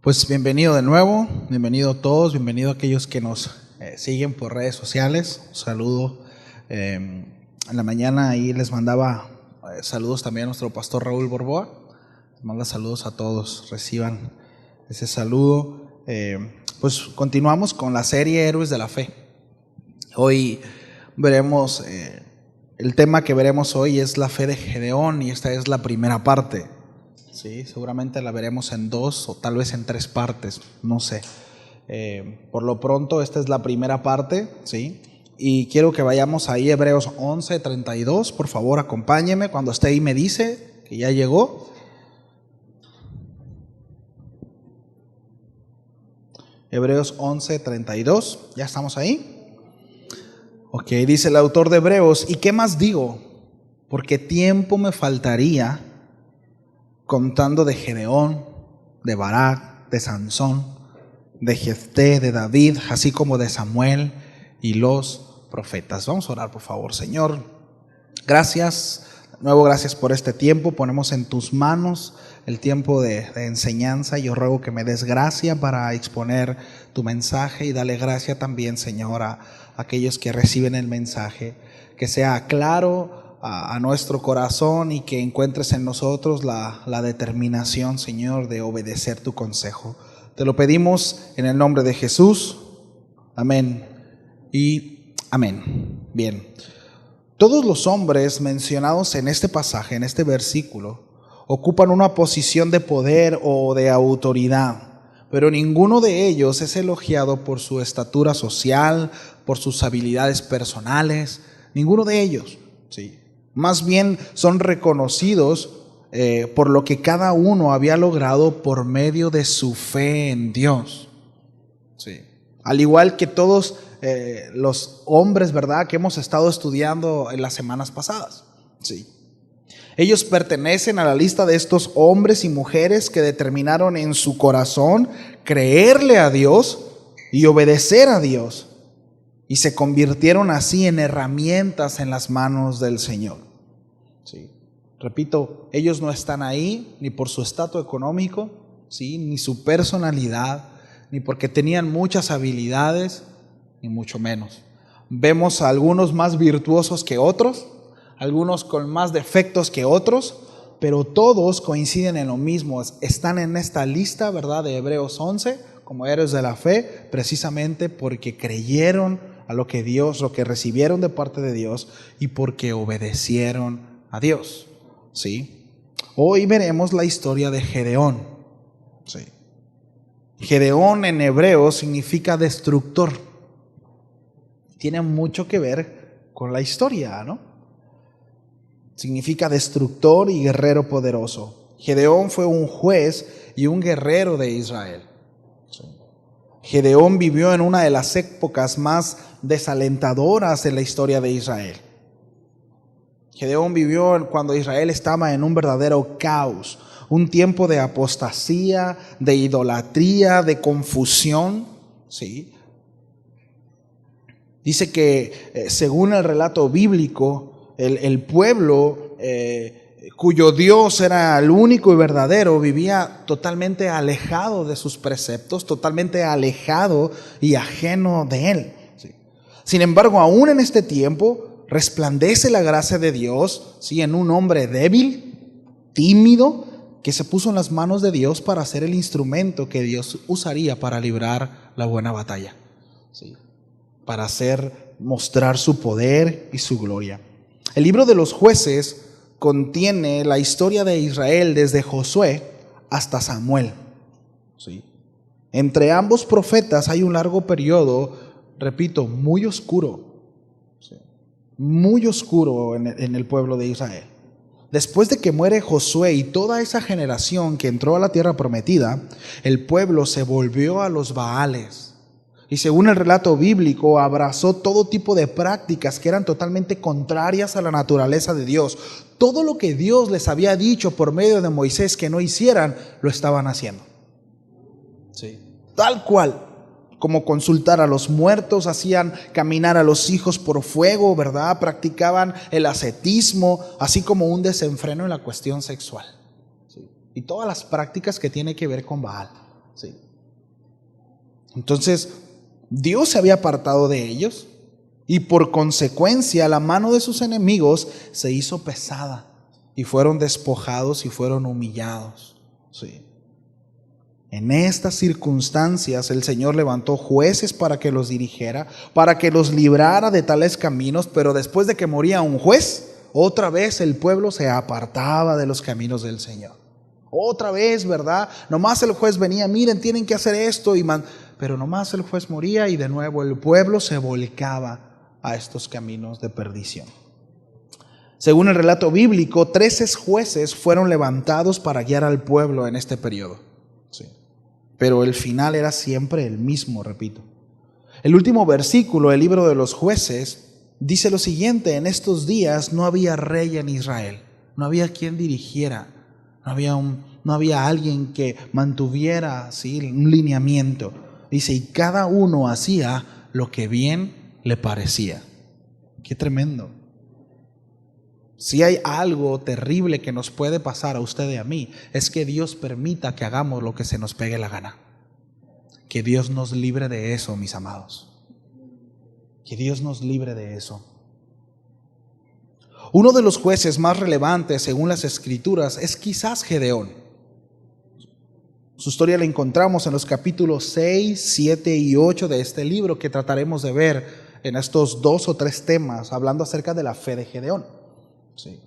Pues bienvenido de nuevo, bienvenido a todos, bienvenido a aquellos que nos siguen por redes sociales. Un saludo. En la mañana ahí les mandaba saludos también a nuestro pastor Raúl Borboa. Les manda saludos a todos, reciban ese saludo. Pues continuamos con la serie Héroes de la Fe. Hoy veremos, el tema que veremos hoy es la fe de Gedeón y esta es la primera parte. Sí, seguramente la veremos en 2 o tal vez en 3 partes, no sé. Por lo pronto esta es la primera parte, ¿sí? Y quiero que vayamos ahí, Hebreos 11:32, por favor acompáñeme, cuando esté ahí me dice que ya llegó. Hebreos 11:32, ¿ya estamos ahí? Ok, dice el autor de Hebreos, ¿y qué más digo? Porque tiempo me faltaría contando de Gedeón, de Barak, de Sansón, de Jefté, de David, así como de Samuel y los profetas. Vamos a orar, por favor. Señor, gracias, de nuevo gracias por este tiempo. Ponemos en tus manos el tiempo de enseñanza. Yo ruego que me des gracia para exponer tu mensaje y dale gracia también, Señor, a aquellos que reciben el mensaje, que sea claro a nuestro corazón y que encuentres en nosotros la determinación, Señor, de obedecer tu consejo. Te lo pedimos en el nombre de Jesús. Amén y amén. Bien. Todos los hombres mencionados en este pasaje, en este versículo, ocupan una posición de poder o de autoridad, pero ninguno de ellos es elogiado por su estatura social, por sus habilidades personales, ninguno de ellos, sí. Más bien son reconocidos por lo que cada uno había logrado por medio de su fe en Dios. Sí. Al igual que todos los hombres, ¿verdad?, que hemos estado estudiando en las semanas pasadas. Sí. Ellos pertenecen a la lista de estos hombres y mujeres que determinaron en su corazón creerle a Dios y obedecer a Dios. Y se convirtieron así en herramientas en las manos del Señor. Sí. Repito, ellos no están ahí ni por su estatus económico, ¿sí?, ni su personalidad, ni porque tenían muchas habilidades, ni mucho menos. Vemos a algunos más virtuosos que otros, algunos con más defectos que otros, pero todos coinciden en lo mismo. Están en esta lista, ¿verdad?, de Hebreos 11 como héroes de la fe, precisamente porque creyeron a lo que recibieron de parte de Dios y porque obedecieron a Dios. ¿Sí? Hoy veremos la historia de Gedeón. ¿Sí? Gedeón en hebreo significa destructor. Tiene mucho que ver con la historia, ¿no? Significa destructor y guerrero poderoso. Gedeón fue un juez y un guerrero de Israel. ¿Sí? Gedeón vivió en una de las épocas más desalentadoras en la historia de Israel. Gedeón vivió cuando Israel estaba en un verdadero caos, un tiempo de apostasía, de idolatría, de confusión. ¿Sí? Dice que según el relato bíblico, el pueblo cuyo Dios era el único y verdadero vivía totalmente alejado de sus preceptos, totalmente alejado y ajeno de Él. ¿Sí? Sin embargo, aún en este tiempo resplandece la gracia de Dios, ¿sí?, en un hombre débil, tímido, que se puso en las manos de Dios para ser el instrumento que Dios usaría para librar la buena batalla. ¿Sí? Para mostrar su poder y su gloria. El libro de los Jueces contiene la historia de Israel desde Josué hasta Samuel. ¿Sí? Entre ambos profetas hay un largo periodo, repito, muy oscuro. ¿Sí? Muy oscuro en el pueblo de Israel. Después de que muere Josué y toda esa generación que entró a la tierra prometida, el pueblo se volvió a los Baales. Y según el relato bíblico, abrazó todo tipo de prácticas que eran totalmente contrarias a la naturaleza de Dios. Todo lo que Dios les había dicho por medio de Moisés que no hicieran, lo estaban haciendo. Sí. Tal cual, como consultar a los muertos, hacían caminar a los hijos por fuego, ¿verdad? Practicaban el ascetismo, así como un desenfreno en la cuestión sexual. Sí. Y todas las prácticas que tienen que ver con Baal. Sí. Entonces, Dios se había apartado de ellos y por consecuencia la mano de sus enemigos se hizo pesada y fueron despojados y fueron humillados. Sí. En estas circunstancias el Señor levantó jueces para que los dirigiera, para que los librara de tales caminos, pero después de que moría un juez, otra vez el pueblo se apartaba de los caminos del Señor. Otra vez, ¿verdad? Nomás el juez venía, miren, tienen que hacer esto, pero nomás el juez moría y de nuevo el pueblo se volcaba a estos caminos de perdición. Según el relato bíblico, 13 jueces fueron levantados para guiar al pueblo en este periodo. Sí. Pero el final era siempre el mismo, repito. El último versículo del libro de los Jueces dice lo siguiente: en estos días no había rey en Israel, no había quien dirigiera, no había alguien que mantuviera, ¿sí?, un lineamiento. Dice, y cada uno hacía lo que bien le parecía. Qué tremendo. Si hay algo terrible que nos puede pasar a usted y a mí, es que Dios permita que hagamos lo que se nos pegue la gana. Que Dios nos libre de eso, mis amados. Que Dios nos libre de eso. Uno de los jueces más relevantes, según las Escrituras, es quizás Gedeón. Su historia la encontramos en los capítulos 6, 7 y 8 de este libro que trataremos de ver en estos 2 o 3 temas, hablando acerca de la fe de Gedeón. Sí.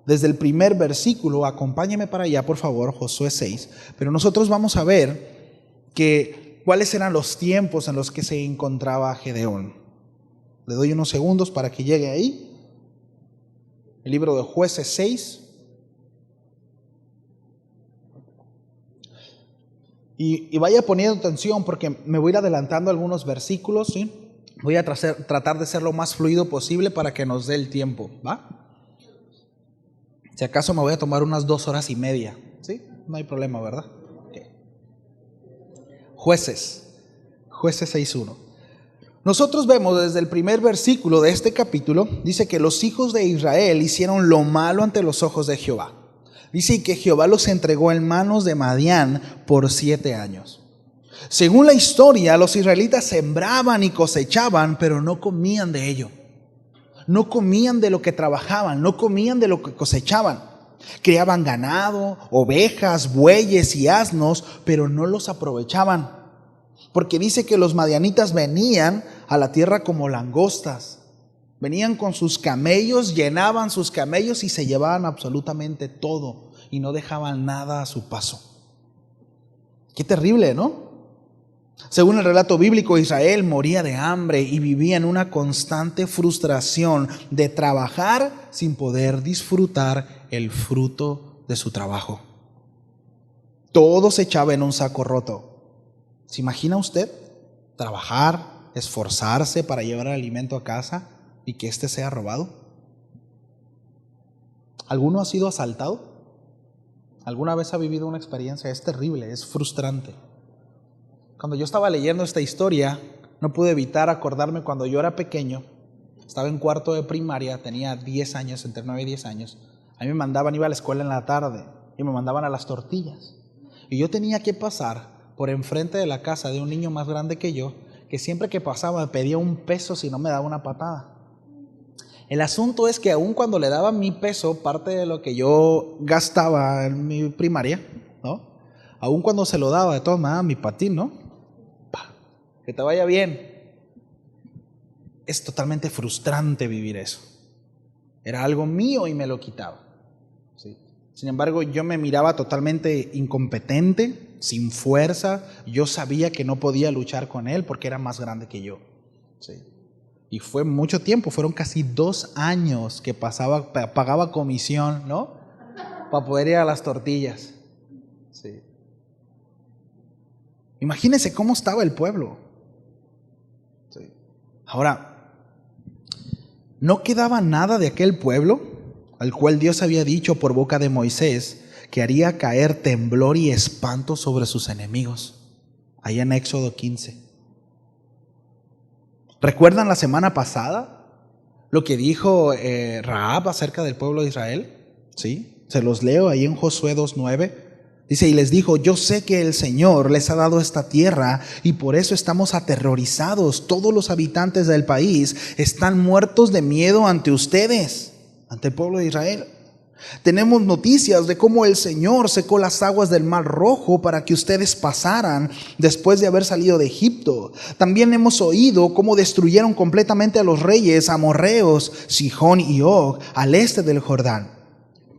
Desde el primer versículo, acompáñeme para allá, por favor, Josué 6. Pero nosotros vamos a ver cuáles eran los tiempos en los que se encontraba Gedeón. Le doy unos segundos para que llegue ahí. El libro de Jueces 6. Y vaya poniendo atención porque me voy a ir adelantando algunos versículos, ¿sí? Voy a tratar de ser lo más fluido posible para que nos dé el tiempo, ¿va? Si acaso me voy a tomar unas 2 horas y media, ¿sí? No hay problema, ¿verdad? Okay. Jueces 6:1. Nosotros vemos desde el primer versículo de este capítulo, dice que los hijos de Israel hicieron lo malo ante los ojos de Jehová. Dice que Jehová los entregó en manos de Madián por 7 años. Según la historia, los israelitas sembraban y cosechaban, pero no comían de ello. No comían de lo que trabajaban, no comían de lo que cosechaban. Criaban ganado, ovejas, bueyes y asnos, pero no los aprovechaban. Porque dice que los madianitas venían a la tierra como langostas. Venían con sus camellos, llenaban sus camellos y se llevaban absolutamente todo y no dejaban nada a su paso. Qué terrible, ¿no? Según el relato bíblico, Israel moría de hambre y vivía en una constante frustración de trabajar sin poder disfrutar el fruto de su trabajo. Todo se echaba en un saco roto. ¿Se imagina usted trabajar, esforzarse para llevar el alimento a casa y que éste sea robado? ¿Alguno ha sido asaltado? ¿Alguna vez ha vivido una experiencia? Es terrible, es frustrante. Cuando yo estaba leyendo esta historia, no pude evitar acordarme cuando yo era pequeño, estaba en cuarto de primaria, tenía 10 años, entre 9 y 10 años. A mí me mandaban, iba a la escuela en la tarde y me mandaban a las tortillas. Y yo tenía que pasar por enfrente de la casa de un niño más grande que yo, que siempre que pasaba me pedía un peso si no me daba una patada. El asunto es que aun cuando le daba mi peso, parte de lo que yo gastaba en mi primaria, ¿no? Aun cuando se lo daba, de todas maneras, mi patín, ¿no? Que te vaya bien. Es totalmente frustrante vivir eso. Era algo mío y me lo quitaba. ¿Sí? Sin embargo, yo me miraba totalmente incompetente, sin fuerza. Yo sabía que no podía luchar con él porque era más grande que yo. ¿Sí? Y fue mucho tiempo, fueron casi 2 años que pagaba comisión, ¿no? Para poder ir a las tortillas. Sí. Imagínense cómo estaba el pueblo. Sí. Ahora, no quedaba nada de aquel pueblo al cual Dios había dicho por boca de Moisés que haría caer temblor y espanto sobre sus enemigos. Allá en Éxodo 15. ¿Recuerdan la semana pasada lo que dijo Rahab acerca del pueblo de Israel? ¿Sí? Se los leo ahí en Josué 2:9. Dice, y les dijo, yo sé que el Señor les ha dado esta tierra y por eso estamos aterrorizados. Todos los habitantes del país están muertos de miedo ante ustedes, ante el pueblo de Israel. Tenemos noticias de cómo el Señor secó las aguas del Mar Rojo para que ustedes pasaran después de haber salido de Egipto. También hemos oído cómo destruyeron completamente a los reyes amorreos, Sihón y Og, al este del Jordán.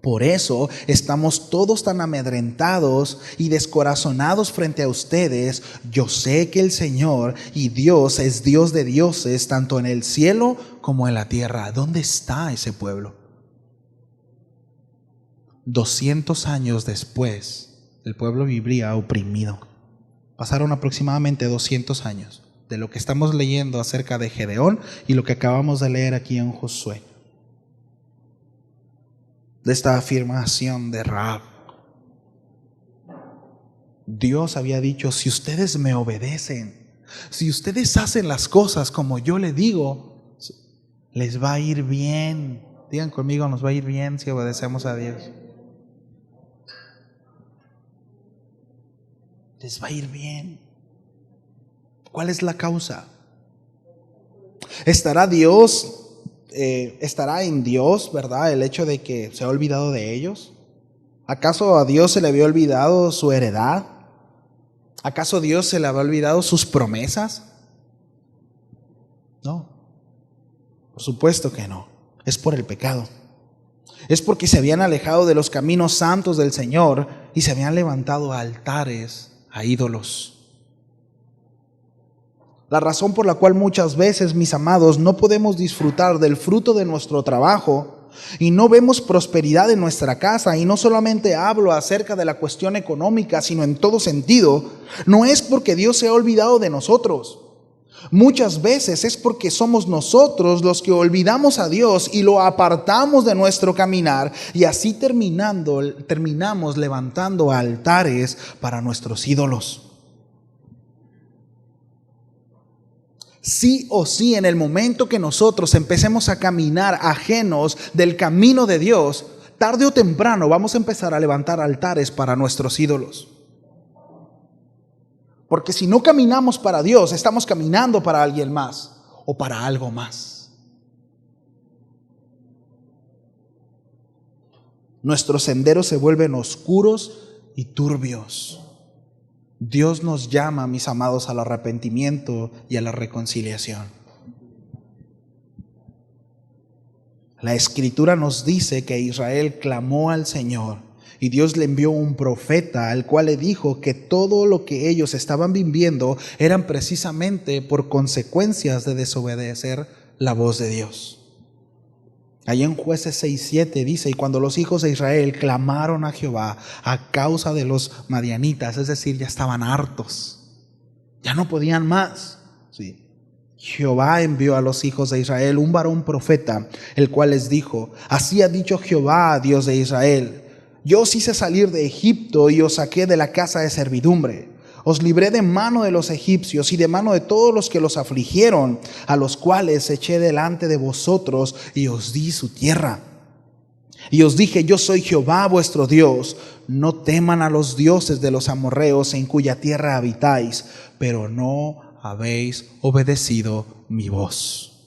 Por eso estamos todos tan amedrentados y descorazonados frente a ustedes. Yo sé que el Señor y Dios es Dios de dioses, tanto en el cielo como en la tierra. ¿Dónde está ese pueblo? 200 años después, el pueblo viviría oprimido. Pasaron aproximadamente 200 años de lo que estamos leyendo acerca de Gedeón y lo que acabamos de leer aquí en Josué, de esta afirmación de Rahab. Dios había dicho, si ustedes me obedecen, si ustedes hacen las cosas como yo les digo, les va a ir bien. Digan conmigo, nos va a ir bien si obedecemos a Dios. Les va a ir bien. ¿Cuál es la causa? ¿Estará en Dios, verdad, el hecho de que se ha olvidado de ellos? ¿Acaso a Dios se le había olvidado su heredad? ¿Acaso a Dios se le había olvidado sus promesas? No, por supuesto que no. Es por el pecado. Es porque se habían alejado de los caminos santos del Señor y se habían levantado a altares, a ídolos. La razón por la cual muchas veces, mis amados, no podemos disfrutar del fruto de nuestro trabajo y no vemos prosperidad en nuestra casa, y no solamente hablo acerca de la cuestión económica, sino en todo sentido, no es porque Dios se ha olvidado de nosotros. Muchas veces es porque somos nosotros los que olvidamos a Dios y lo apartamos de nuestro caminar, y así terminamos levantando altares para nuestros ídolos. Sí o sí, en el momento que nosotros empecemos a caminar ajenos del camino de Dios, tarde o temprano vamos a empezar a levantar altares para nuestros ídolos. Porque si no caminamos para Dios, estamos caminando para alguien más o para algo más. Nuestros senderos se vuelven oscuros y turbios. Dios nos llama, mis amados, al arrepentimiento y a la reconciliación. La Escritura nos dice que Israel clamó al Señor y Dios le envió un profeta al cual le dijo que todo lo que ellos estaban viviendo eran precisamente por consecuencias de desobedecer la voz de Dios. Allí en Jueces 6:7 dice, y cuando los hijos de Israel clamaron a Jehová a causa de los madianitas, es decir, ya estaban hartos, ya no podían más, ¿sí? Jehová envió a los hijos de Israel un varón profeta, el cual les dijo, así ha dicho Jehová, Dios de Israel, yo os hice salir de Egipto y os saqué de la casa de servidumbre. Os libré de mano de los egipcios y de mano de todos los que los afligieron, a los cuales eché delante de vosotros y os di su tierra. Y os dije, yo soy Jehová vuestro Dios, no teman a los dioses de los amorreos en cuya tierra habitáis, pero no habéis obedecido mi voz.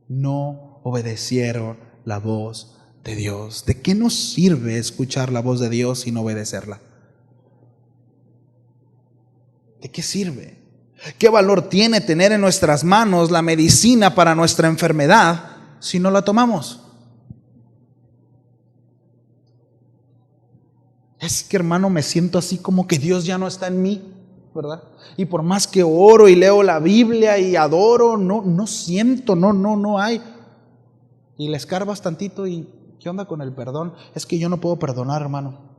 No obedecieron la voz de Dios. ¿De qué nos sirve escuchar la voz de Dios sin obedecerla? ¿De qué sirve? ¿Qué valor tiene tener en nuestras manos la medicina para nuestra enfermedad si no la tomamos? Es que, hermano, me siento así como que Dios ya no está en mí, ¿verdad? Y por más que oro y leo la Biblia y adoro, no siento, no hay. Y le escarbas tantito y ¿qué onda con el perdón? Es que yo no puedo perdonar, hermano.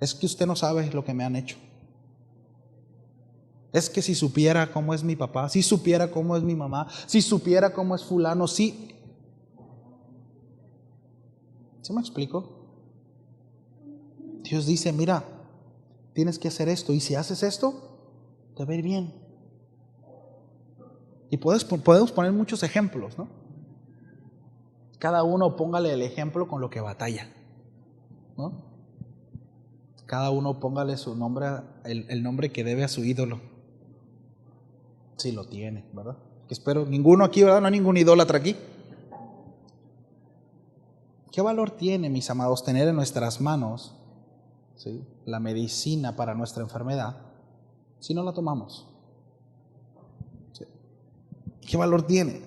Es que usted no sabe lo que me han hecho. Es que si supiera cómo es mi papá, si supiera cómo es mi mamá, si supiera cómo es fulano, sí. ¿Sí me explico? Dios dice, mira, tienes que hacer esto, y si haces esto, te va a ir bien. Y podemos poner muchos ejemplos, ¿no? Cada uno póngale el ejemplo con lo que batalla, ¿no? Cada uno póngale su nombre, el nombre que debe a su ídolo. Si lo tiene, ¿verdad? Espero, ninguno aquí, ¿verdad? No hay ningún idólatra aquí. ¿Qué valor tiene, mis amados, tener en nuestras manos, ¿sí?, la medicina para nuestra enfermedad si no la tomamos? ¿Sí? ¿Qué valor tiene?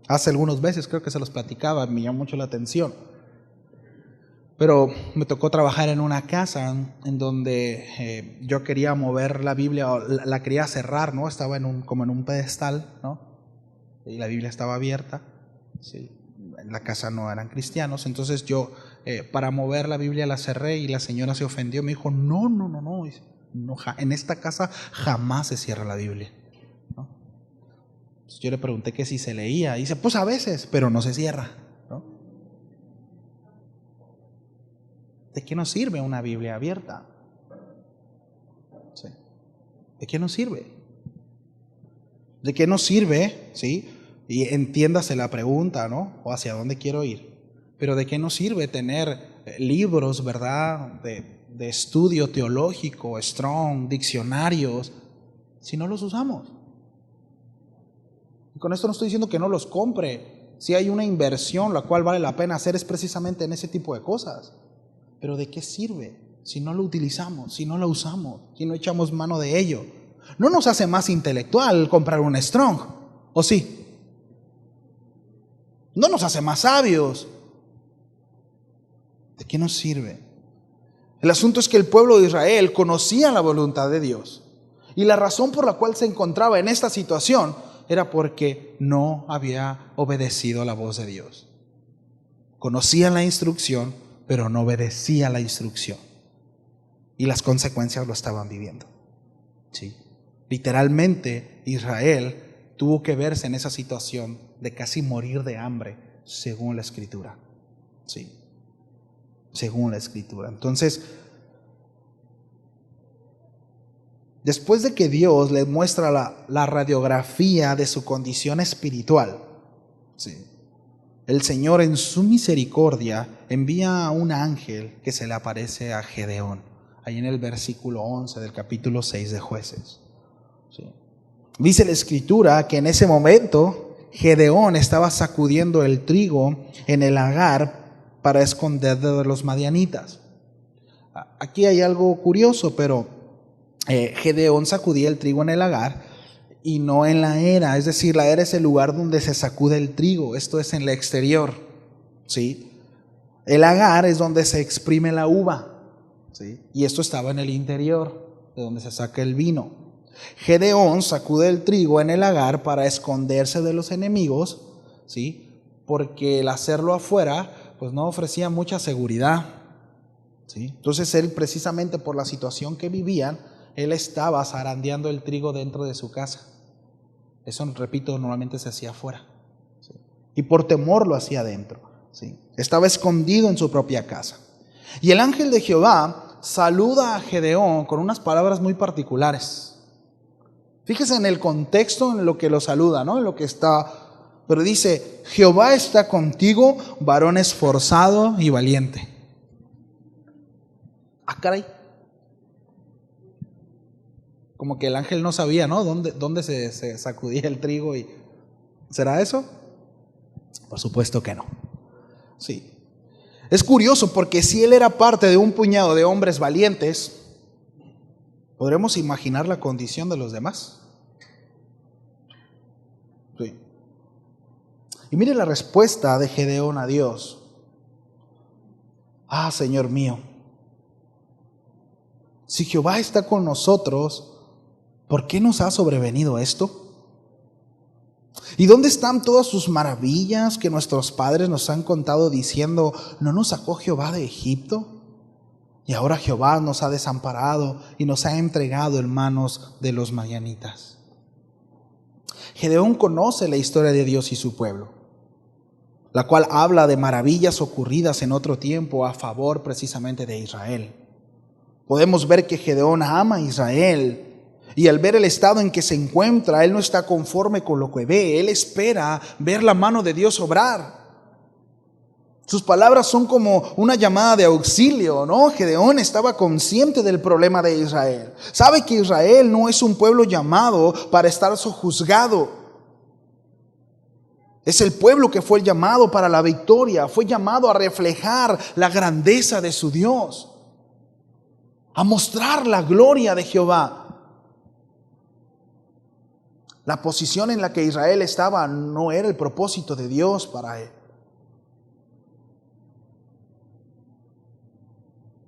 Hace algunos meses creo que se los platicaba, me llamó mucho la atención. Pero me tocó trabajar en una casa en donde yo quería mover la Biblia, o la quería cerrar, ¿no? Estaba como en un pedestal, ¿no? Y la Biblia estaba abierta, ¿sí? En la casa no eran cristianos, entonces yo para mover la Biblia la cerré y la señora se ofendió, me dijo, no, en esta casa jamás se cierra la Biblia, ¿no? Entonces yo le pregunté que si se leía, y dice, pues a veces, pero no se cierra, ¿no? ¿De qué nos sirve una Biblia abierta? ¿Sí? ¿De qué nos sirve? ¿De qué nos sirve? ¿Sí? Y entiéndase la pregunta, ¿no? O hacia dónde quiero ir. Pero ¿de qué nos sirve tener libros, ¿verdad?, de estudio teológico, Strong, diccionarios, si no los usamos? Y con esto no estoy diciendo que no los compre. Si hay una inversión la cual vale la pena hacer es precisamente en ese tipo de cosas. Pero ¿de qué sirve si no lo utilizamos, si no lo usamos, si no echamos mano de ello? No nos hace más intelectual comprar un Strong, ¿o sí? No nos hace más sabios. ¿De qué nos sirve? El asunto es que el pueblo de Israel conocía la voluntad de Dios. Y la razón por la cual se encontraba en esta situación era porque no había obedecido la voz de Dios. Conocían la instrucción, pero no obedecía la instrucción. Y las consecuencias lo estaban viviendo. ¿Sí? Literalmente, Israel tuvo que verse en esa situación de casi morir de hambre, según la Escritura. ¿Sí? Según la Escritura. Entonces, después de que Dios les muestra la radiografía de su condición espiritual, ¿sí?, el Señor en su misericordia envía a un ángel que se le aparece a Gedeón, ahí en el versículo 11 del capítulo 6 de Jueces. ¿Sí? Dice la Escritura que en ese momento Gedeón estaba sacudiendo el trigo en el lagar para esconderlo de los madianitas. Aquí hay algo curioso, pero Gedeón sacudía el trigo en el lagar y no en la era, es decir, la era es el lugar donde se sacude el trigo, esto es en el exterior, ¿sí? El lagar es donde se exprime la uva, ¿sí? Y esto estaba en el interior, de donde se saca el vino. Gedeón sacude el trigo en el lagar para esconderse de los enemigos, ¿sí?, porque el hacerlo afuera pues no ofrecía mucha seguridad, ¿sí? Entonces él, precisamente por la situación que vivían, él estaba zarandeando el trigo dentro de su casa. Eso, repito, normalmente se hacía afuera, ¿sí?, y por temor lo hacía dentro, ¿sí? Estaba escondido en su propia casa. Y el ángel de Jehová saluda a Gedeón con unas palabras muy particulares. Fíjese en el contexto en lo que lo saluda, ¿no?, en lo que está. Pero dice, Jehová está contigo, varón esforzado y valiente. Ah, caray. Como que el ángel no sabía, ¿no?, dónde se sacudía el trigo. ¿Será eso? Por supuesto que no. Sí. Es curioso porque si él era parte de un puñado de hombres valientes, ¿podremos imaginar la condición de los demás? Sí. Y mire la respuesta de Gedeón a Dios. Ah, Señor mío, si Jehová está con nosotros, ¿por qué nos ha sobrevenido esto? ¿Y dónde están todas sus maravillas que nuestros padres nos han contado diciendo, ¿no nos sacó Jehová de Egipto? Y ahora Jehová nos ha desamparado y nos ha entregado en manos de los madianitas. Gedeón conoce la historia de Dios y su pueblo, la cual habla de maravillas ocurridas en otro tiempo a favor precisamente de Israel. Podemos ver que Gedeón ama a Israel. Y al ver el estado en que se encuentra, él no está conforme con lo que ve. Él espera ver la mano de Dios obrar. Sus palabras son como una llamada de auxilio, ¿no? Gedeón estaba consciente del problema de Israel. Sabe que Israel no es un pueblo llamado para estar sojuzgado. Es el pueblo que fue llamado para la victoria, fue llamado a reflejar la grandeza de su Dios, a mostrar la gloria de Jehová. La posición en la que Israel estaba no era el propósito de Dios para él.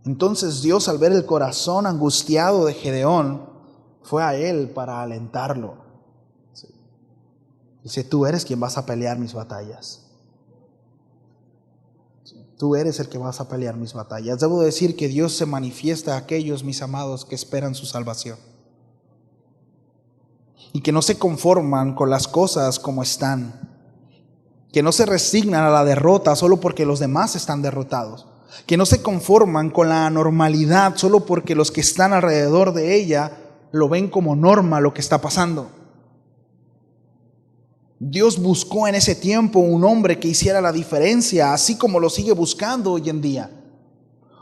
Entonces Dios, al ver el corazón angustiado de Gedeón, fue a él para alentarlo. Dice, tú eres quien vas a pelear mis batallas. Tú eres el que vas a pelear mis batallas. Debo decir que Dios se manifiesta a aquellos, mis amados, que esperan su salvación. Y que no se conforman con las cosas como están. Que no se resignan a la derrota solo porque los demás están derrotados. Que no se conforman con la anormalidad solo porque los que están alrededor de ella lo ven como norma lo que está pasando. Dios buscó en ese tiempo un hombre que hiciera la diferencia, así como lo sigue buscando hoy en día.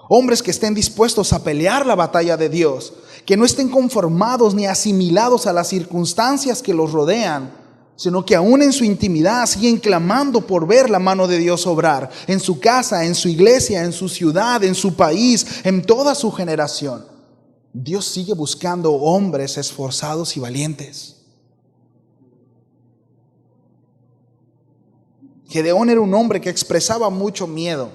Hombres que estén dispuestos a pelear la batalla de Dios, que no estén conformados ni asimilados a las circunstancias que los rodean, sino que aún en su intimidad siguen clamando por ver la mano de Dios obrar, en su casa, en su iglesia, en su ciudad, en su país, en toda su generación. Dios sigue buscando hombres esforzados y valientes. Gedeón era un hombre que expresaba mucho miedo,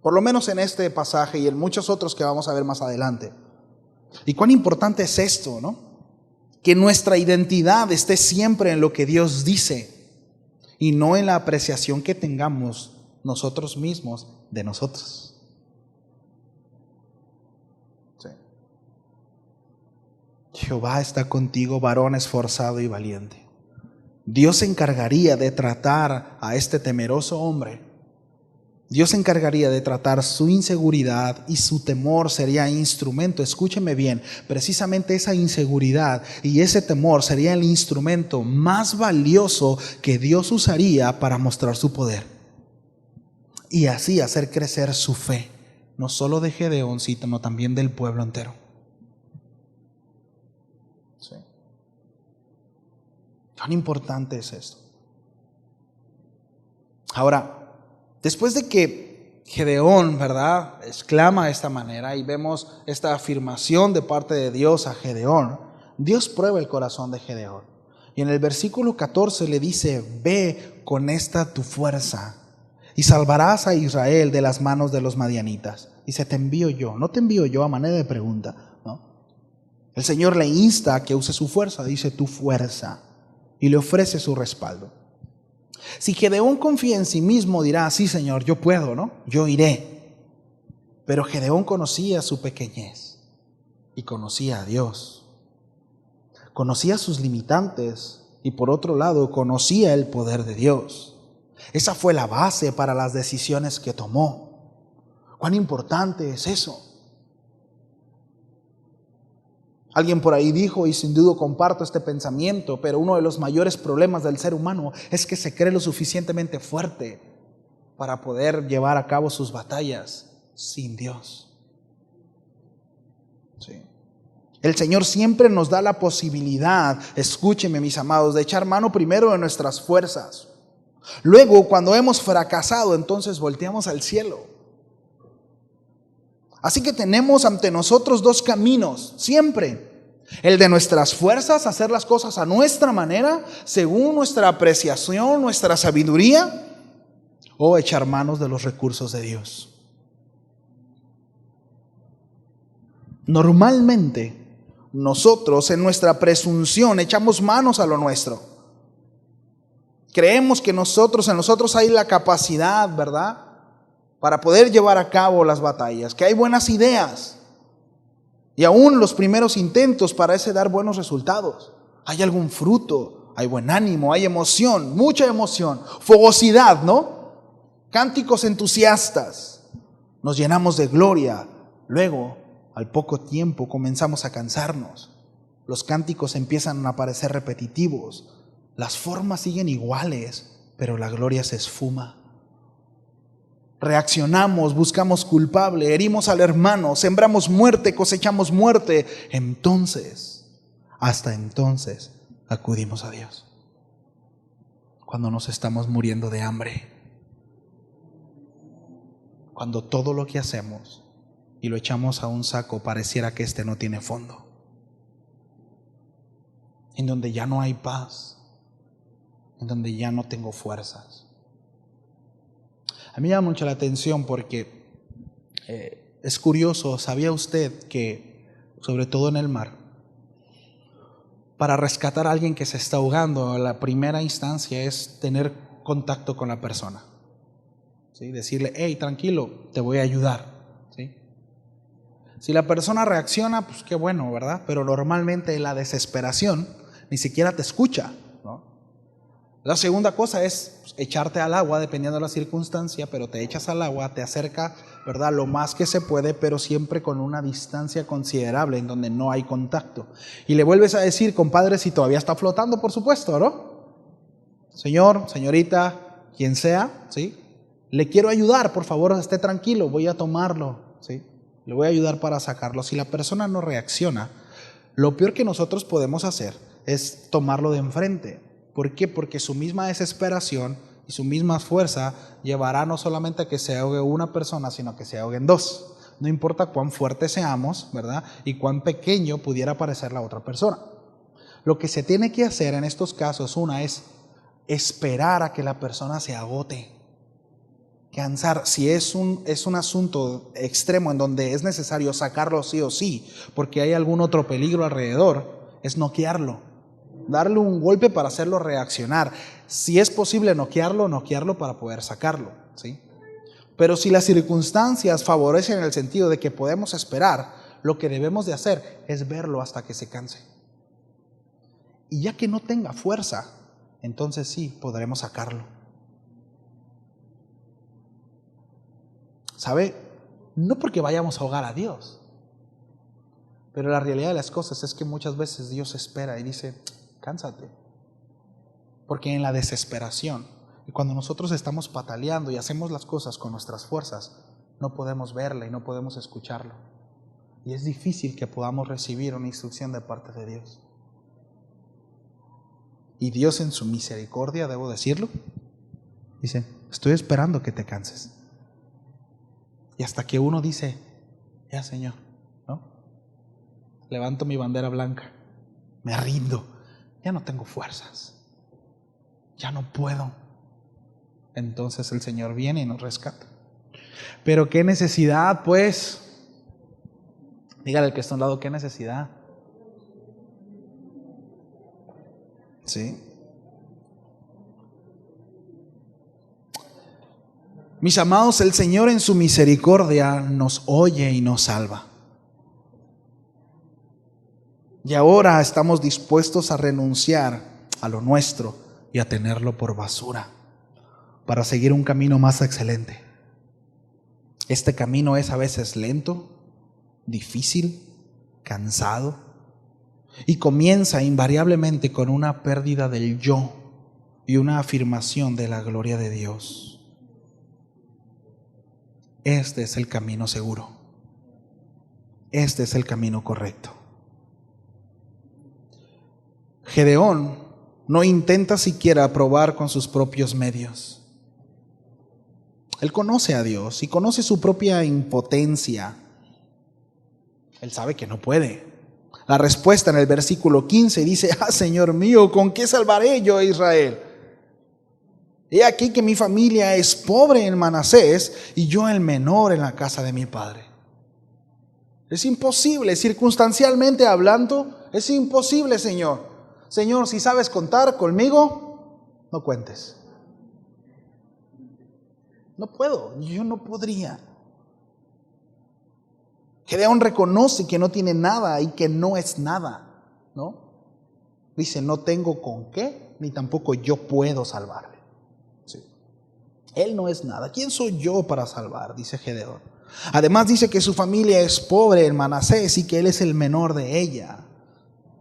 por lo menos en este pasaje y en muchos otros que vamos a ver más adelante. Y cuán importante es esto, ¿no? Que nuestra identidad esté siempre en lo que Dios dice y no en la apreciación que tengamos nosotros mismos de nosotros. Sí. Jehová está contigo, varón esforzado y valiente. Dios se encargaría de tratar a este temeroso hombre. Dios se encargaría de tratar su inseguridad y su temor sería instrumento. Escúcheme bien, precisamente esa inseguridad y ese temor sería el instrumento más valioso que Dios usaría para mostrar su poder. Y así hacer crecer su fe, no solo de Gedeón, sino también del pueblo entero. Sí. Tan importante es esto. Ahora, después de que Gedeón, ¿verdad?, exclama de esta manera y vemos esta afirmación de parte de Dios a Gedeón, Dios prueba el corazón de Gedeón. Y en el versículo 14 le dice, ve con esta tu fuerza y salvarás a Israel de las manos de los madianitas. Dice, te envío yo. No te envío yo a manera de pregunta, ¿no? El Señor le insta a que use su fuerza, dice tu fuerza. Y le ofrece su respaldo. Si Gedeón confía en sí mismo, dirá, sí Señor, yo puedo, ¿no? Yo iré. Pero Gedeón conocía su pequeñez y conocía a Dios. Conocía sus limitantes y por otro lado conocía el poder de Dios. Esa fue la base para las decisiones que tomó. ¿Cuán importante es eso? Alguien por ahí dijo, y sin duda comparto este pensamiento, pero uno de los mayores problemas del ser humano es que se cree lo suficientemente fuerte para poder llevar a cabo sus batallas sin Dios. Sí. El Señor siempre nos da la posibilidad, escúcheme mis amados, de echar mano primero de nuestras fuerzas. Luego, cuando hemos fracasado, entonces volteamos al cielo. Así que tenemos ante nosotros dos caminos, siempre. El de nuestras fuerzas, hacer las cosas a nuestra manera, según nuestra apreciación, nuestra sabiduría, o echar manos de los recursos de Dios. Normalmente, nosotros en nuestra presunción echamos manos a lo nuestro. Creemos que en nosotros hay la capacidad, ¿verdad?, para poder llevar a cabo las batallas, que hay buenas ideas y aún los primeros intentos parece dar buenos resultados. Hay algún fruto, hay buen ánimo, hay emoción, mucha emoción, fogosidad, ¿no? Cánticos entusiastas, nos llenamos de gloria. Luego, al poco tiempo, comenzamos a cansarnos. Los cánticos empiezan a parecer repetitivos, las formas siguen iguales, pero la gloria se esfuma. reaccionamos, buscamos culpable, herimos al hermano, sembramos muerte, cosechamos muerte, hasta entonces, acudimos a Dios. Cuando nos estamos muriendo de hambre, cuando todo lo que hacemos y lo echamos a un saco pareciera que este no tiene fondo, en donde ya no hay paz, en donde ya no tengo fuerzas. A mí me llama mucho la atención porque es curioso. ¿Sabía usted que, sobre todo en el mar, para rescatar a alguien que se está ahogando, la primera instancia es tener contacto con la persona? ¿Sí? Decirle, hey, tranquilo, te voy a ayudar. ¿Sí? Si la persona reacciona, pues qué bueno, ¿verdad? Pero normalmente la desesperación ni siquiera te escucha, ¿no? La segunda cosa es echarte al agua, dependiendo de la circunstancia, pero te echas al agua, te acerca, ¿verdad?, lo más que se puede, pero siempre con una distancia considerable en donde no hay contacto. Y le vuelves a decir, compadre, si todavía está flotando, por supuesto, ¿no? Señor, señorita, quien sea, ¿sí? Le quiero ayudar, por favor, esté tranquilo, voy a tomarlo, ¿sí? Le voy a ayudar para sacarlo. Si la persona no reacciona, lo peor que nosotros podemos hacer es tomarlo de enfrente. ¿Por qué? Porque su misma desesperación y su misma fuerza llevará no solamente a que se ahogue una persona, sino que se ahoguen dos. No importa cuán fuertes seamos, ¿verdad?, y cuán pequeño pudiera parecer la otra persona. Lo que se tiene que hacer en estos casos, una es esperar a que la persona se agote. Cansar. Si es un asunto extremo en donde es necesario sacarlo sí o sí, porque hay algún otro peligro alrededor, es noquearlo. Darle un golpe para hacerlo reaccionar. Si es posible noquearlo para poder sacarlo, ¿sí? Pero si las circunstancias favorecen en el sentido de que podemos esperar, lo que debemos de hacer es verlo hasta que se canse. Y ya que no tenga fuerza, entonces sí podremos sacarlo. ¿Sabe? No porque vayamos a ahogar a Dios, pero la realidad de las cosas es que muchas veces Dios espera y dice, cánsate. Porque en la desesperación, y cuando nosotros estamos pataleando y hacemos las cosas con nuestras fuerzas, no podemos verla y no podemos escucharlo. Y es difícil que podamos recibir una instrucción de parte de Dios. Y Dios, en su misericordia, debo decirlo, dice, estoy esperando que te canses. Y hasta que uno dice, ya, Señor, ¿no? Levanto mi bandera blanca, me rindo, ya no tengo fuerzas, ya no puedo. Entonces el Señor viene y nos rescata. Pero qué necesidad, pues. Dígale al que está a un lado, qué necesidad. ¿Sí? Mis amados, el Señor en su misericordia nos oye y nos salva. Y ahora estamos dispuestos a renunciar a lo nuestro y a tenerlo por basura para seguir un camino más excelente. Este camino es a veces lento, difícil, cansado, y comienza invariablemente con una pérdida del yo y una afirmación de la gloria de Dios. Este es el camino seguro. Este es el camino correcto. Gedeón no intenta siquiera probar con sus propios medios. Él conoce a Dios y conoce su propia impotencia. Él sabe que no puede. La respuesta en el versículo 15 dice, Señor mío, ¿con qué salvaré yo a Israel? He aquí que mi familia es pobre en Manasés y yo el menor en la casa de mi padre. Es imposible, circunstancialmente hablando, es imposible, Señor. Señor, si sabes contar conmigo, no cuentes. No puedo, yo no podría. Gedeón reconoce que no tiene nada y que no es nada, ¿no? Dice, no tengo con qué, ni tampoco yo puedo salvarle. Sí. Él no es nada. ¿Quién soy yo para salvar? Dice Gedeón. Además dice que su familia es pobre en Manasés y que él es el menor de ella.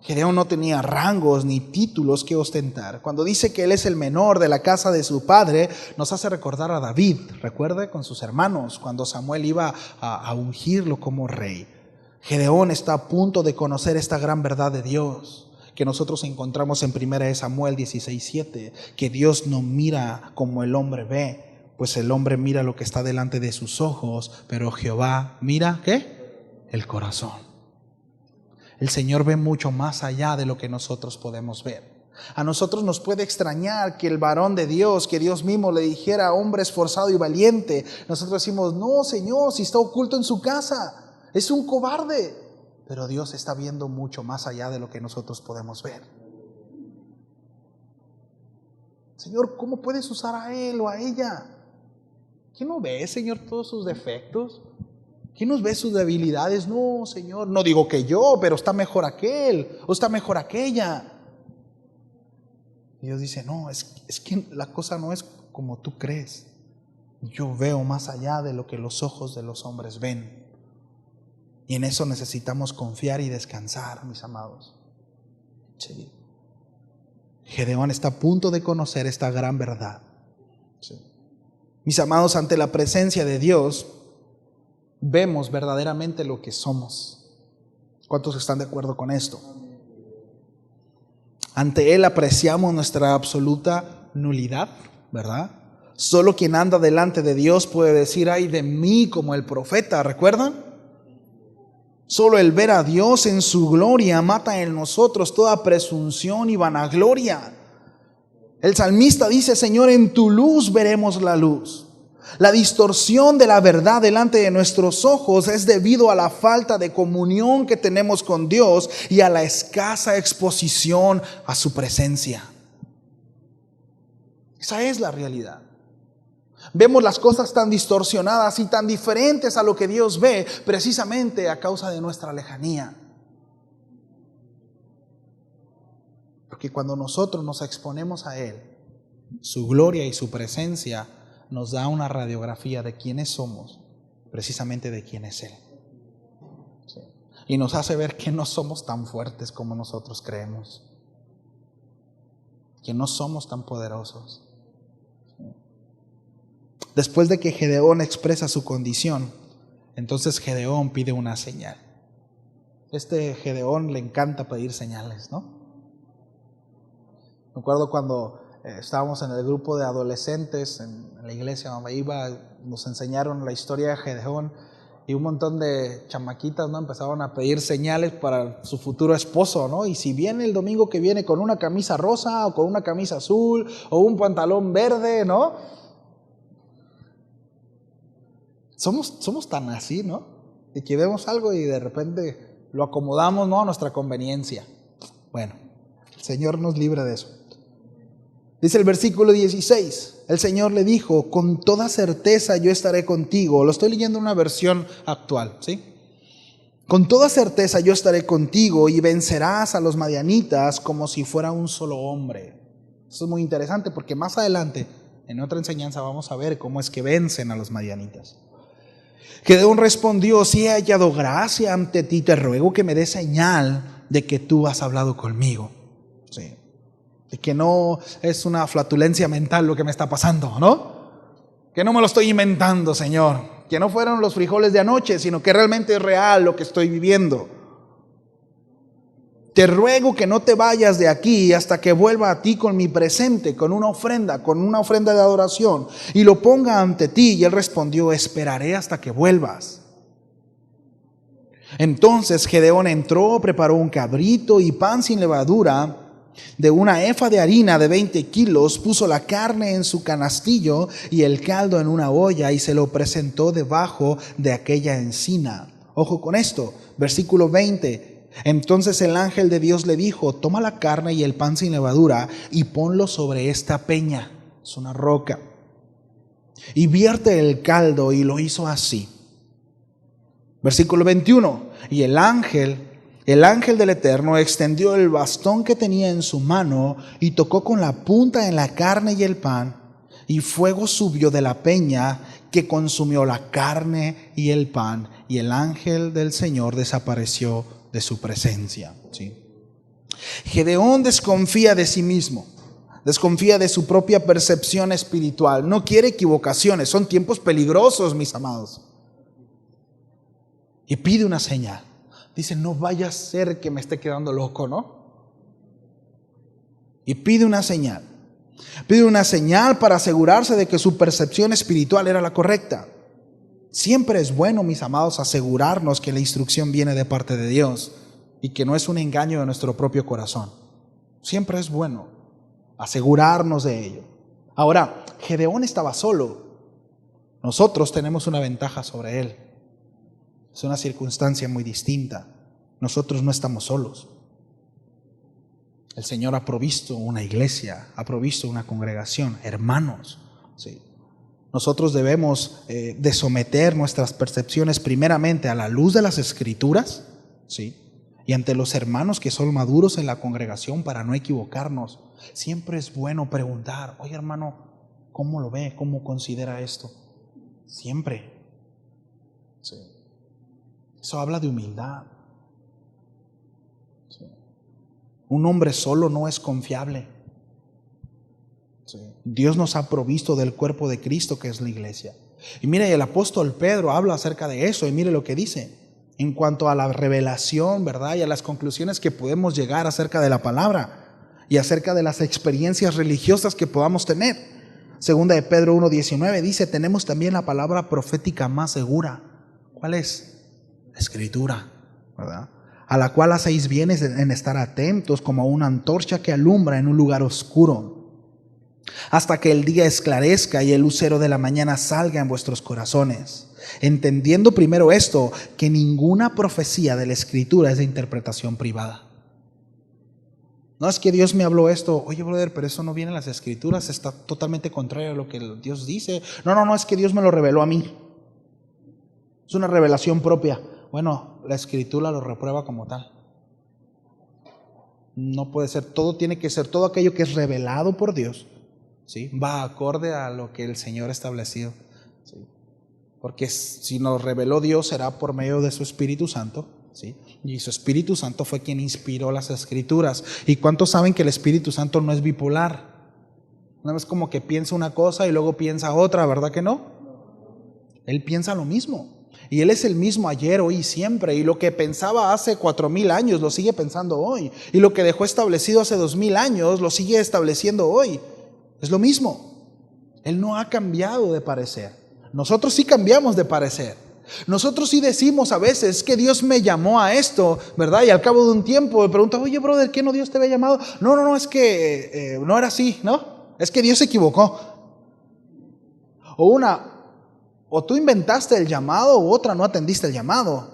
Gedeón no tenía rangos ni títulos que ostentar. Cuando dice que él es el menor de la casa de su padre, nos hace recordar a David, recuerde, con sus hermanos, cuando Samuel iba a ungirlo como rey. Gedeón está a punto de conocer esta gran verdad de Dios, que nosotros encontramos en 1 Samuel 16:7, que Dios no mira como el hombre ve, pues el hombre mira lo que está delante de sus ojos, pero Jehová mira, ¿qué? El corazón. El Señor ve mucho más allá de lo que nosotros podemos ver. A nosotros nos puede extrañar que el varón de Dios, que Dios mismo le dijera hombre esforzado y valiente. Nosotros decimos, no Señor, si está oculto en su casa, es un cobarde. Pero Dios está viendo mucho más allá de lo que nosotros podemos ver. Señor, ¿cómo puedes usar a él o a ella? ¿Quién no ve, Señor, todos sus defectos? ¿Quién nos ve sus debilidades? No, Señor, no digo que yo, pero está mejor aquel o está mejor aquella. Y Dios dice, no, es que la cosa no es como tú crees. Yo veo más allá de lo que los ojos de los hombres ven. Y en eso necesitamos confiar y descansar, mis amados. Sí. Gedeón está a punto de conocer esta gran verdad. Sí. Mis amados, ante la presencia de Dios, vemos verdaderamente lo que somos. ¿Cuántos están de acuerdo con esto? Ante Él apreciamos nuestra absoluta nulidad, ¿verdad? Solo quien anda delante de Dios puede decir, ay de mí, como el profeta, ¿recuerdan? Solo el ver a Dios en su gloria mata en nosotros toda presunción y vanagloria. El salmista dice, Señor, en tu luz veremos la luz. La distorsión de la verdad delante de nuestros ojos es debido a la falta de comunión que tenemos con Dios y a la escasa exposición a su presencia. Esa es la realidad. Vemos las cosas tan distorsionadas y tan diferentes a lo que Dios ve, precisamente a causa de nuestra lejanía. Porque cuando nosotros nos exponemos a Él, su gloria y su presencia nos da una radiografía de quiénes somos, precisamente de quién es Él. Sí. Y nos hace ver que no somos tan fuertes como nosotros creemos, que no somos tan poderosos. Sí. Después de que Gedeón expresa su condición, entonces Gedeón pide una señal. Gedeón le encanta pedir señales, ¿no? Me acuerdo cuando estábamos en el grupo de adolescentes en la iglesia donde iba, nos enseñaron la historia de Gedeón y un montón de chamaquitas, ¿no? Empezaron a pedir señales para su futuro esposo, ¿no? Y si viene el domingo que viene con una camisa rosa o con una camisa azul o un pantalón verde, ¿no? Somos tan así, ¿no? De que vemos algo y de repente lo acomodamos, ¿no? A nuestra conveniencia. Bueno, el Señor nos libre de eso. Dice el versículo 16, el Señor le dijo, con toda certeza yo estaré contigo. Lo estoy leyendo en una versión actual, ¿sí? Con toda certeza yo estaré contigo y vencerás a los madianitas como si fuera un solo hombre. Eso es muy interesante porque más adelante, en otra enseñanza, vamos a ver cómo es que vencen a los madianitas. Gedeón respondió, si he hallado gracia ante ti, te ruego que me des señal de que tú has hablado conmigo. Sí. De que no es una flatulencia mental lo que me está pasando, ¿no? Que no me lo estoy inventando, Señor. Que no fueron los frijoles de anoche, sino que realmente es real lo que estoy viviendo. Te ruego que no te vayas de aquí hasta que vuelva a ti con mi presente, con una ofrenda de adoración, y lo ponga ante ti. Y él respondió, esperaré hasta que vuelvas. Entonces Gedeón entró, preparó un cabrito y pan sin levadura de una efa de harina de 20 kilos, puso la carne en su canastillo y el caldo en una olla y se lo presentó debajo de aquella encina. Ojo con esto, versículo 20. Entonces el ángel de Dios le dijo, toma la carne y el pan sin levadura y ponlo sobre esta peña, es una roca, y vierte el caldo, y lo hizo así. Versículo 21. Y el ángel del Eterno extendió el bastón que tenía en su mano y tocó con la punta en la carne y el pan, y fuego subió de la peña que consumió la carne y el pan, y el ángel del Señor desapareció de su presencia. ¿Sí? Gedeón desconfía de sí mismo, desconfía de su propia percepción espiritual, no quiere equivocaciones, son tiempos peligrosos, mis amados. Y pide una señal. Dice, no vaya a ser que me esté quedando loco, ¿no? Y pide una señal. Pide una señal para asegurarse de que su percepción espiritual era la correcta. Siempre es bueno, mis amados, asegurarnos que la instrucción viene de parte de Dios y que no es un engaño de nuestro propio corazón. Siempre es bueno asegurarnos de ello. Ahora, Gedeón estaba solo. Nosotros tenemos una ventaja sobre él. Es una circunstancia muy distinta. Nosotros no estamos solos. El Señor ha provisto una iglesia, ha provisto una congregación, hermanos. ¿Sí? Nosotros debemos de someter nuestras percepciones primeramente a la luz de las Escrituras, ¿sí? Y ante los hermanos que son maduros en la congregación para no equivocarnos. Siempre es bueno preguntar, oye hermano, ¿cómo lo ve? ¿Cómo considera esto? Siempre. ¿Sí? Eso habla de humildad. ¿Sí? Un hombre solo no es confiable. ¿Sí? Dios nos ha provisto del cuerpo de Cristo, que es la iglesia. Y mire, el apóstol Pedro habla acerca de eso, y mire lo que dice en cuanto a la revelación, ¿verdad? Y a las conclusiones que podemos llegar acerca de la palabra y acerca de las experiencias religiosas que podamos tener. Segunda de Pedro 1:19 dice, tenemos también la palabra profética más segura. ¿Cuál es? La Escritura, ¿verdad? A la cual hacéis bien en estar atentos como una antorcha que alumbra en un lugar oscuro, hasta que el día esclarezca y el lucero de la mañana salga en vuestros corazones. Entendiendo primero esto, que ninguna profecía de la Escritura es de interpretación privada. No es que Dios me habló esto, oye brother, pero eso no viene en las Escrituras, está totalmente contrario a lo que Dios dice. No, es que Dios me lo reveló a mí. Es una revelación propia. Bueno, la Escritura lo reprueba como tal. No puede ser, todo tiene que ser, todo aquello que es revelado por Dios, ¿sí? Va acorde a lo que el Señor ha establecido, ¿sí? Porque si nos reveló Dios será por medio de su Espíritu Santo, ¿sí? Y su Espíritu Santo fue quien inspiró las Escrituras. ¿Y cuántos saben que el Espíritu Santo no es bipolar? No es como que piensa una cosa y luego piensa otra, ¿verdad que no? Él piensa lo mismo. Y Él es el mismo ayer, hoy y siempre. Y lo que pensaba hace 4000 años lo sigue pensando hoy. Y lo que dejó establecido hace 2000 años lo sigue estableciendo hoy. Es lo mismo. Él no ha cambiado de parecer. Nosotros sí cambiamos de parecer. Nosotros sí decimos a veces que Dios me llamó a esto, ¿verdad? Y al cabo de un tiempo me pregunta, oye brother, ¿qué no Dios te había llamado? No, es que no era así, ¿no? Es que Dios se equivocó. O tú inventaste el llamado, u otra no atendiste el llamado.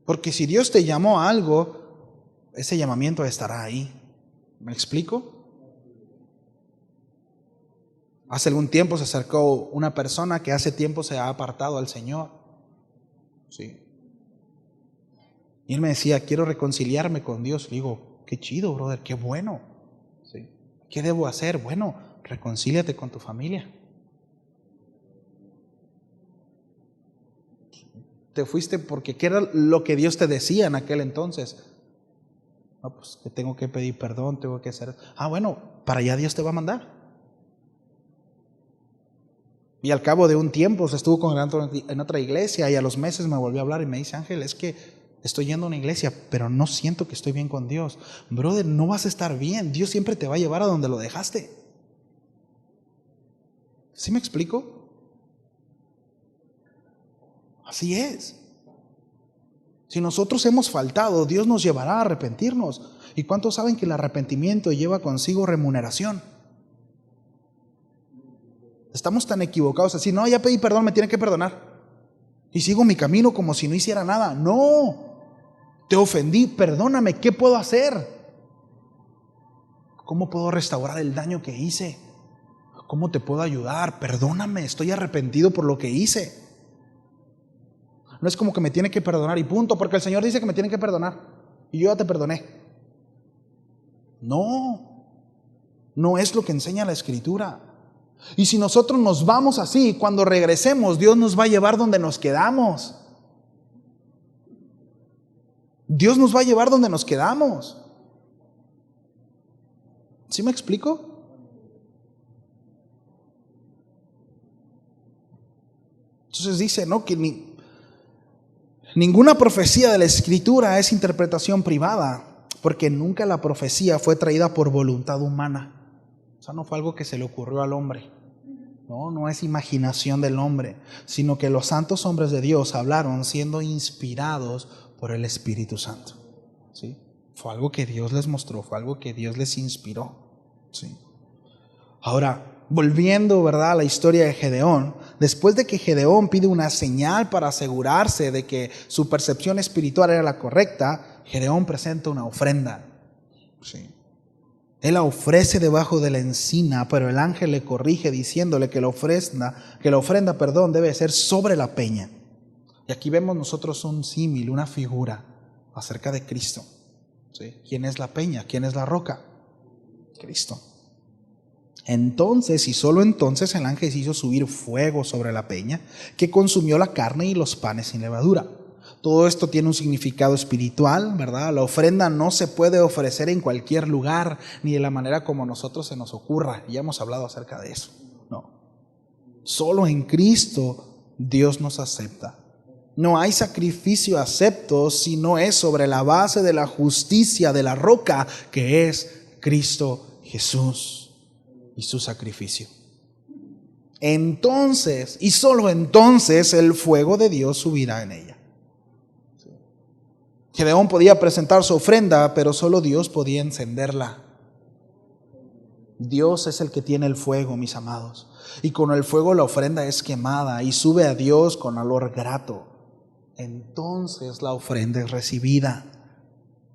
Porque si Dios te llamó a algo, ese llamamiento estará ahí. ¿Me explico? Hace algún tiempo se acercó una persona que hace tiempo se ha apartado al Señor. Sí. Y él me decía, quiero reconciliarme con Dios. Le digo, qué chido, brother, qué bueno. Sí. ¿Qué debo hacer? Bueno, reconcíliate con tu familia. Te fuiste porque ¿qué era lo que Dios te decía en aquel entonces? No, pues que tengo que pedir perdón, tengo que hacer. Bueno, para allá Dios te va a mandar. Y al cabo de un tiempo se estuvo congregando en otra iglesia y a los meses me volvió a hablar y me dice, Ángel, es que estoy yendo a una iglesia, pero no siento que estoy bien con Dios. Brother, no vas a estar bien. Dios siempre te va a llevar a donde lo dejaste. ¿Sí me explico? Así es. Si nosotros hemos faltado, Dios nos llevará a arrepentirnos. ¿Y cuántos saben que el arrepentimiento lleva consigo remuneración? Estamos tan equivocados así, no, ya pedí perdón, me tienen que perdonar. Y sigo mi camino como si no hiciera nada. No, te ofendí, perdóname, ¿qué puedo hacer? ¿Cómo puedo restaurar el daño que hice? ¿Cómo te puedo ayudar? Perdóname, estoy arrepentido por lo que hice. No es como que me tiene que perdonar y punto, porque el Señor dice que me tiene que perdonar y yo ya te perdoné. No es lo que enseña la Escritura. Y si nosotros nos vamos así, cuando regresemos, Dios nos va a llevar donde nos quedamos. Dios nos va a llevar donde nos quedamos. ¿Sí me explico? Entonces dice, ¿no?, que ninguna profecía de la Escritura es interpretación privada, porque nunca la profecía fue traída por voluntad humana. O sea, no fue algo que se le ocurrió al hombre. No es imaginación del hombre, sino que los santos hombres de Dios hablaron siendo inspirados por el Espíritu Santo. ¿Sí? Fue algo que Dios les mostró, fue algo que Dios les inspiró. ¿Sí? Ahora, volviendo, ¿verdad?, a la historia de Gedeón, después de que Gedeón pide una señal para asegurarse de que su percepción espiritual era la correcta, Gedeón presenta una ofrenda. Sí. Él la ofrece debajo de la encina, pero el ángel le corrige diciéndole que la ofrenda, debe ser sobre la peña. Y aquí vemos nosotros un símil, una figura acerca de Cristo. ¿Sí? ¿Quién es la peña? ¿Quién es la roca? Cristo. Entonces, y solo entonces, el ángel hizo subir fuego sobre la peña, que consumió la carne y los panes sin levadura. Todo esto tiene un significado espiritual, ¿verdad? La ofrenda no se puede ofrecer en cualquier lugar, ni de la manera como a nosotros se nos ocurra. Ya hemos hablado acerca de eso. No. Solo en Cristo Dios nos acepta. No hay sacrificio acepto si no es sobre la base de la justicia de la roca, que es Cristo Jesús y su sacrificio. Entonces, y solo entonces, el fuego de Dios subirá en ella. Gedeón podía presentar su ofrenda, pero solo Dios podía encenderla. Dios es el que tiene el fuego, mis amados. Y con el fuego la ofrenda es quemada y sube a Dios con olor grato. Entonces la ofrenda es recibida.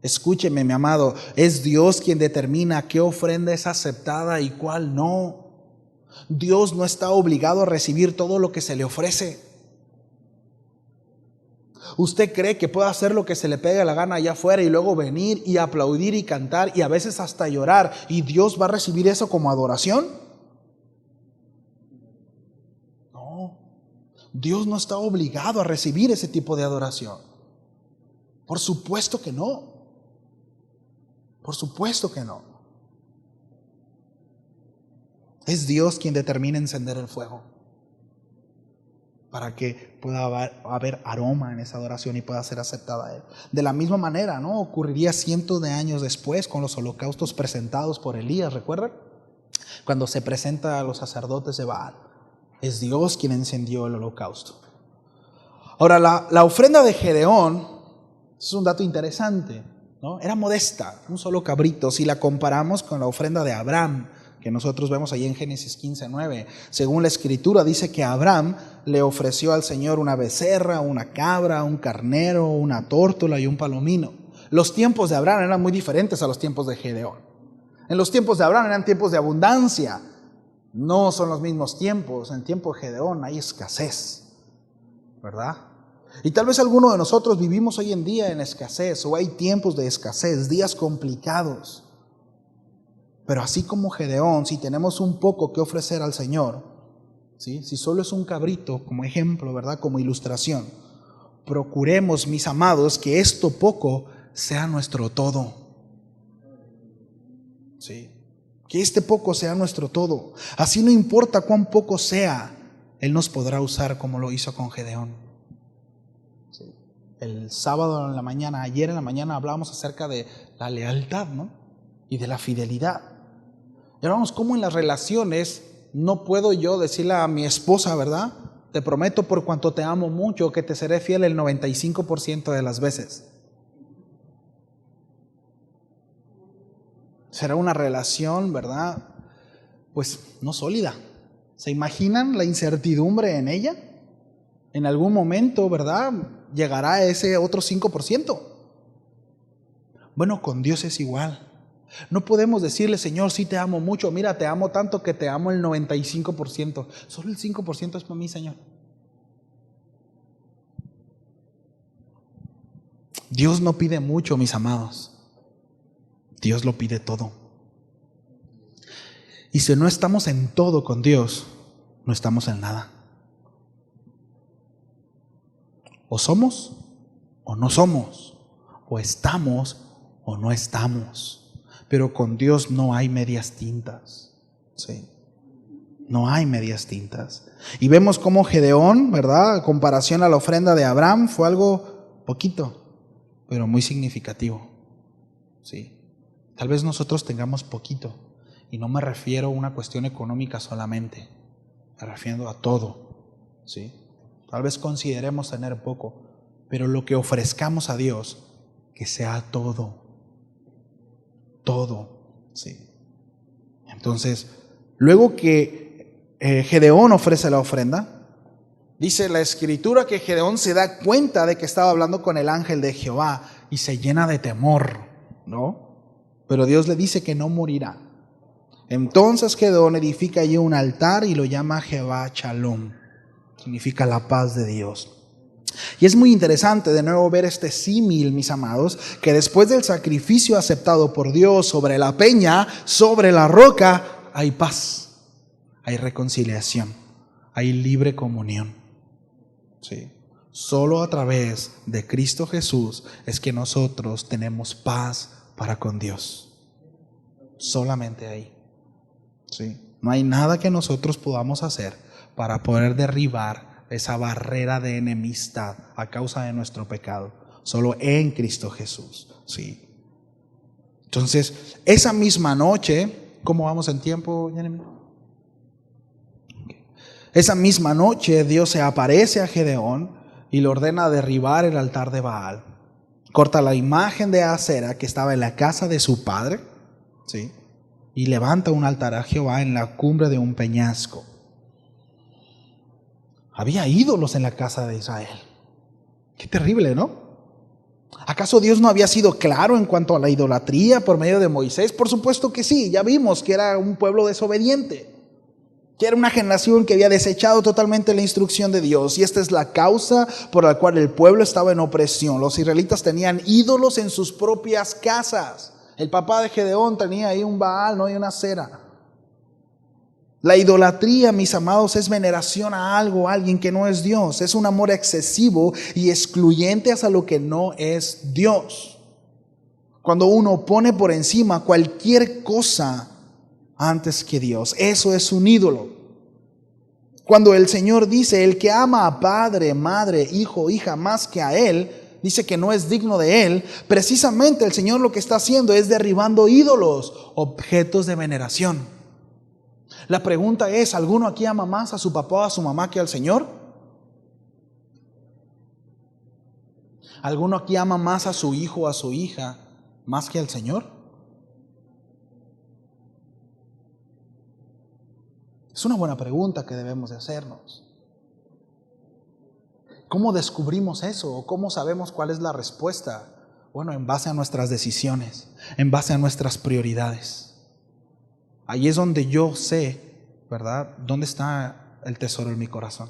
Escúcheme, mi amado, es Dios quien determina qué ofrenda es aceptada y cuál no. Dios no está obligado a recibir todo lo que se le ofrece. ¿Usted cree que puede hacer lo que se le pegue la gana allá afuera y luego venir y aplaudir y cantar y a veces hasta llorar y Dios va a recibir eso como adoración? No. Dios no está obligado a recibir ese tipo de adoración. Por supuesto que no. Por supuesto que no. Es Dios quien determina encender el fuego para que pueda haber aroma en esa adoración y pueda ser aceptada a Él. De la misma manera, ¿no?, ocurriría cientos de años después con los holocaustos presentados por Elías, ¿recuerdan? Cuando se presenta a los sacerdotes de Baal, es Dios quien encendió el holocausto. Ahora, la ofrenda de Gedeón es un dato interesante, ¿no? Era modesta, un solo cabrito, si la comparamos con la ofrenda de Abraham, que nosotros vemos ahí en Génesis 15:9. Según la Escritura dice que Abraham le ofreció al Señor una becerra, una cabra, un carnero, una tórtola y un palomino. Los tiempos de Abraham eran muy diferentes a los tiempos de Gedeón. En los tiempos de Abraham eran tiempos de abundancia. No son los mismos tiempos. En el tiempo de Gedeón hay escasez, ¿verdad? Y tal vez algunos de nosotros vivimos hoy en día en escasez, o hay tiempos de escasez, días complicados. Pero así como Gedeón, si tenemos un poco que ofrecer al Señor, ¿sí?, si solo es un cabrito como ejemplo, ¿verdad?, como ilustración, procuremos, mis amados, que esto poco sea nuestro todo. ¿Sí? Que este poco sea nuestro todo. Así no importa cuán poco sea, Él nos podrá usar como lo hizo con Gedeón. ¿Sí? El sábado en la mañana, ayer en la mañana hablábamos acerca de la lealtad, ¿no?, y de la fidelidad. Y hablamos cómo en las relaciones no puedo yo decirle a mi esposa, ¿verdad?, te prometo por cuanto te amo mucho que te seré fiel el 95% de las veces. Será una relación, ¿verdad?, pues no sólida. ¿Se imaginan la incertidumbre en ella? En algún momento, ¿verdad?, llegará ese otro 5%. Bueno, con Dios es igual. No podemos decirle, Señor, sí te amo mucho, mira, te amo tanto que te amo el 95%. Solo el 5% es para mí, Señor. Dios no pide mucho, mis amados. Dios lo pide todo. Y si no estamos en todo con Dios, no estamos en nada. O somos o no somos. o estamos o no estamos. Pero con Dios no hay medias tintas. Sí. No hay medias tintas. Y vemos cómo Gedeón, ¿verdad? En comparación a la ofrenda de Abraham, fue algo poquito, pero muy significativo. Sí. Tal vez nosotros tengamos poquito. Y no me refiero a una cuestión económica solamente. Me refiero a todo. ¿Sí? Tal vez consideremos tener poco, pero lo que ofrezcamos a Dios, que sea todo. Todo. ¿Sí? Entonces, luego que Gedeón ofrece la ofrenda, dice la Escritura que Gedeón se da cuenta de que estaba hablando con el ángel de Jehová y se llena de temor, ¿no? Pero Dios le dice que no morirá. Entonces Gedeón edifica allí un altar y lo llama Jehová Shalom. Significa la paz de Dios. Y es muy interesante de nuevo ver este símil, mis amados, que después del sacrificio aceptado por Dios sobre la peña, sobre la roca, hay paz, hay reconciliación, hay libre comunión. Sí. Solo a través de Cristo Jesús es que nosotros tenemos paz para con Dios. Solamente ahí. Sí. No hay nada que nosotros podamos hacer para poder derribar esa barrera de enemistad a causa de nuestro pecado. Solo en Cristo Jesús. Sí. Entonces, esa misma noche, ¿cómo vamos en tiempo, Jeremy? Esa misma noche Dios se aparece a Gedeón y le ordena derribar el altar de Baal. Corta la imagen de Acera que estaba en la casa de su padre, ¿sí? Y levanta un altar a Jehová en la cumbre de un peñasco. Había ídolos en la casa de Israel. Qué terrible, ¿no? ¿Acaso Dios no había sido claro en cuanto a la idolatría por medio de Moisés? Por supuesto que sí, ya vimos que era un pueblo desobediente, que era una generación que había desechado totalmente la instrucción de Dios. Y esta es la causa por la cual el pueblo estaba en opresión. Los israelitas tenían ídolos en sus propias casas. El papá de Gedeón tenía ahí un Baal, no hay una Acera. La idolatría, mis amados, es veneración a algo, a alguien que no es Dios. Es un amor excesivo y excluyente hacia lo que no es Dios. Cuando uno pone por encima cualquier cosa antes que Dios, eso es un ídolo. Cuando el Señor dice, el que ama a padre, madre, hijo, hija más que a Él, dice que no es digno de Él, precisamente el Señor lo que está haciendo es derribando ídolos, objetos de veneración. La pregunta es, ¿alguno aquí ama más a su papá o a su mamá que al Señor? ¿Alguno aquí ama más a su hijo o a su hija más que al Señor? Es una buena pregunta que debemos de hacernos. ¿Cómo descubrimos eso? ¿O cómo sabemos cuál es la respuesta? Bueno, en base a nuestras decisiones, en base a nuestras prioridades. Ahí es donde yo sé, ¿verdad?, dónde está el tesoro en mi corazón.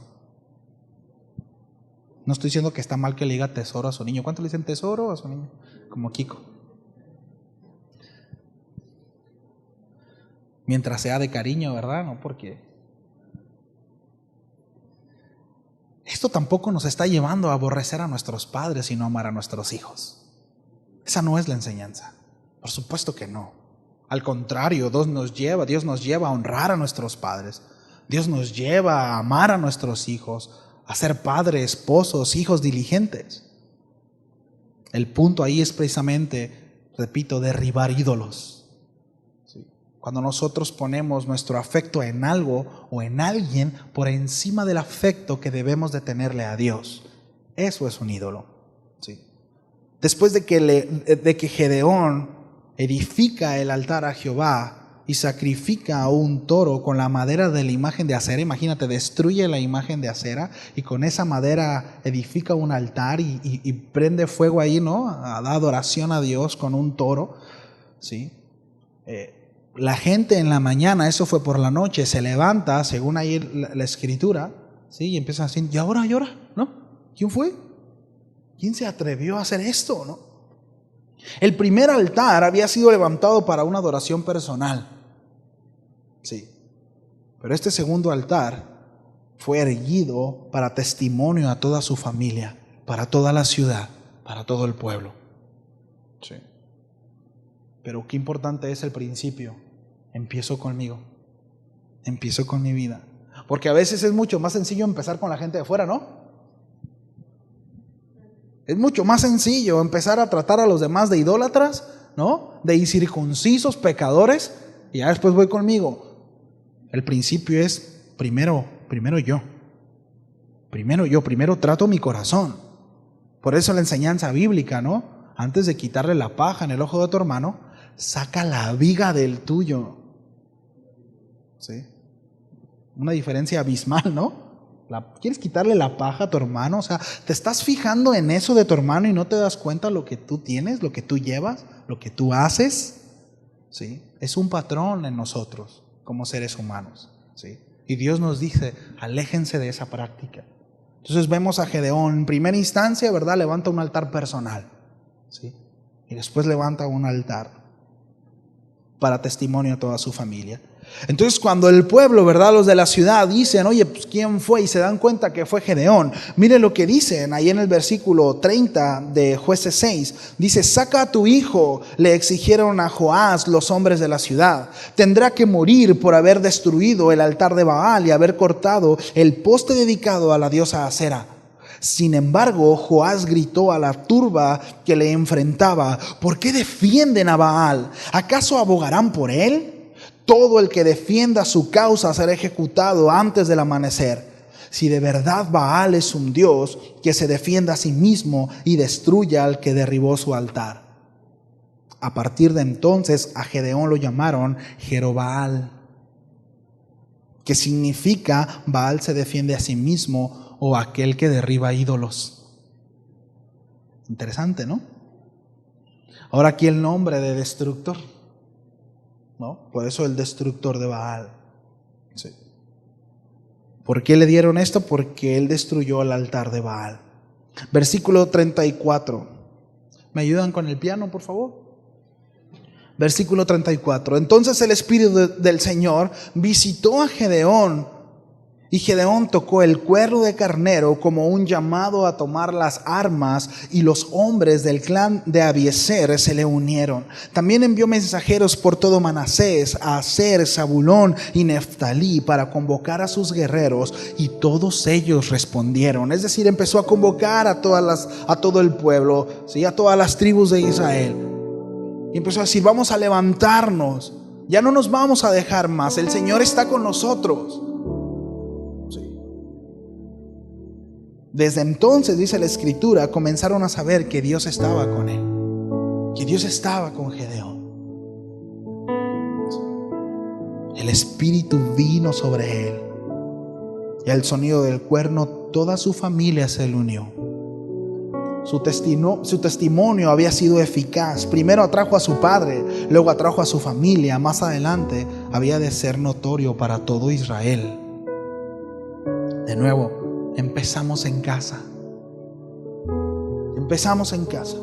No estoy diciendo que está mal que le diga tesoro a su niño. ¿Cuánto le dicen tesoro a su niño? Como Kiko. Mientras sea de cariño, ¿verdad? No, porque esto tampoco nos está llevando a aborrecer a nuestros padres, sino a amar a nuestros hijos. Esa no es la enseñanza. Por supuesto que no. Al contrario, Dios nos lleva a honrar a nuestros padres. Dios nos lleva a amar a nuestros hijos, a ser padres, esposos, hijos diligentes. El punto ahí es precisamente, repito, derribar ídolos. ¿Sí? Cuando nosotros ponemos nuestro afecto en algo o en alguien por encima del afecto que debemos de tenerle a Dios, eso es un ídolo. ¿Sí? Después de que Gedeón edifica el altar a Jehová y sacrifica a un toro con la madera de la imagen de Acera. Imagínate, destruye la imagen de Acera y con esa madera edifica un altar y prende fuego ahí, ¿no? Da adoración a Dios con un toro, ¿sí? La gente en la mañana, eso fue por la noche, se levanta, según ahí la escritura, ¿sí? Y empieza a decir, ¿y ahora, ¿no? ¿Quién fue? ¿Quién se atrevió a hacer esto, no? El primer altar había sido levantado para una adoración personal. Sí. Pero este segundo altar fue erguido para testimonio a toda su familia, para toda la ciudad, para todo el pueblo. Sí. Pero qué importante es el principio. Empiezo conmigo. Empiezo con mi vida. Porque a veces es mucho más sencillo empezar con la gente de afuera, ¿no? Es mucho más sencillo empezar a tratar a los demás de idólatras, ¿no? De incircuncisos, pecadores, y ya después voy conmigo. El principio es primero yo. Primero trato mi corazón. Por eso la enseñanza bíblica, ¿no? Antes de quitarle la paja en el ojo de tu hermano, saca la viga del tuyo. ¿Sí? Una diferencia abismal, ¿no? ¿Quieres quitarle la paja a tu hermano? O sea, ¿te estás fijando en eso de tu hermano y no te das cuenta lo que tú tienes, lo que tú llevas, lo que tú haces? ¿Sí? Es un patrón en nosotros como seres humanos. ¿Sí? Y Dios nos dice, aléjense de esa práctica. Entonces vemos a Gedeón, en primera instancia, ¿verdad? Levanta un altar personal. ¿Sí? Y después levanta un altar para testimonio a toda su familia. Entonces cuando el pueblo, ¿verdad? Los de la ciudad dicen, oye, pues ¿quién fue? Y se dan cuenta que fue Gedeón. Miren lo que dicen ahí en el versículo 30 de Jueces 6. Dice, saca a tu hijo, le exigieron a Joás los hombres de la ciudad. Tendrá que morir por haber destruido el altar de Baal y haber cortado el poste dedicado a la diosa Acera. Sin embargo, Joás gritó a la turba que le enfrentaba, ¿por qué defienden a Baal? ¿Acaso abogarán por él? Todo el que defienda su causa será ejecutado antes del amanecer. Si de verdad Baal es un dios, que se defienda a sí mismo y destruya al que derribó su altar. A partir de entonces a Gedeón lo llamaron Jerobaal, que significa Baal se defiende a sí mismo o aquel que derriba ídolos. Interesante, ¿no? Ahora aquí el nombre de destructor, ¿no? Por eso el destructor de Baal. Sí. ¿Por qué le dieron esto? Porque él destruyó el altar de Baal. Versículo 34. ¿Me ayudan con el piano, por favor? Versículo 34. Entonces el Espíritu del Señor visitó a Gedeón, y Gedeón tocó el cuerno de carnero como un llamado a tomar las armas, y los hombres del clan de Abiezer se le unieron. También envió mensajeros por todo Manasés, Aser, Zabulón y Neftalí para convocar a sus guerreros, y todos ellos respondieron. Es decir, empezó a convocar a todo el pueblo, ¿sí? A todas las tribus de Israel. Y empezó a decir, vamos a levantarnos, ya no nos vamos a dejar más, el Señor está con nosotros. Desde entonces, dice la Escritura, comenzaron a saber que Dios estaba con él, que Dios estaba con Gedeón. El Espíritu vino sobre él, y al sonido del cuerno toda su familia se le unió. Su testimonio había sido eficaz. Primero atrajo a su padre, luego atrajo a su familia. Más adelante había de ser notorio para todo Israel. De nuevo, empezamos en casa. Empezamos en casa.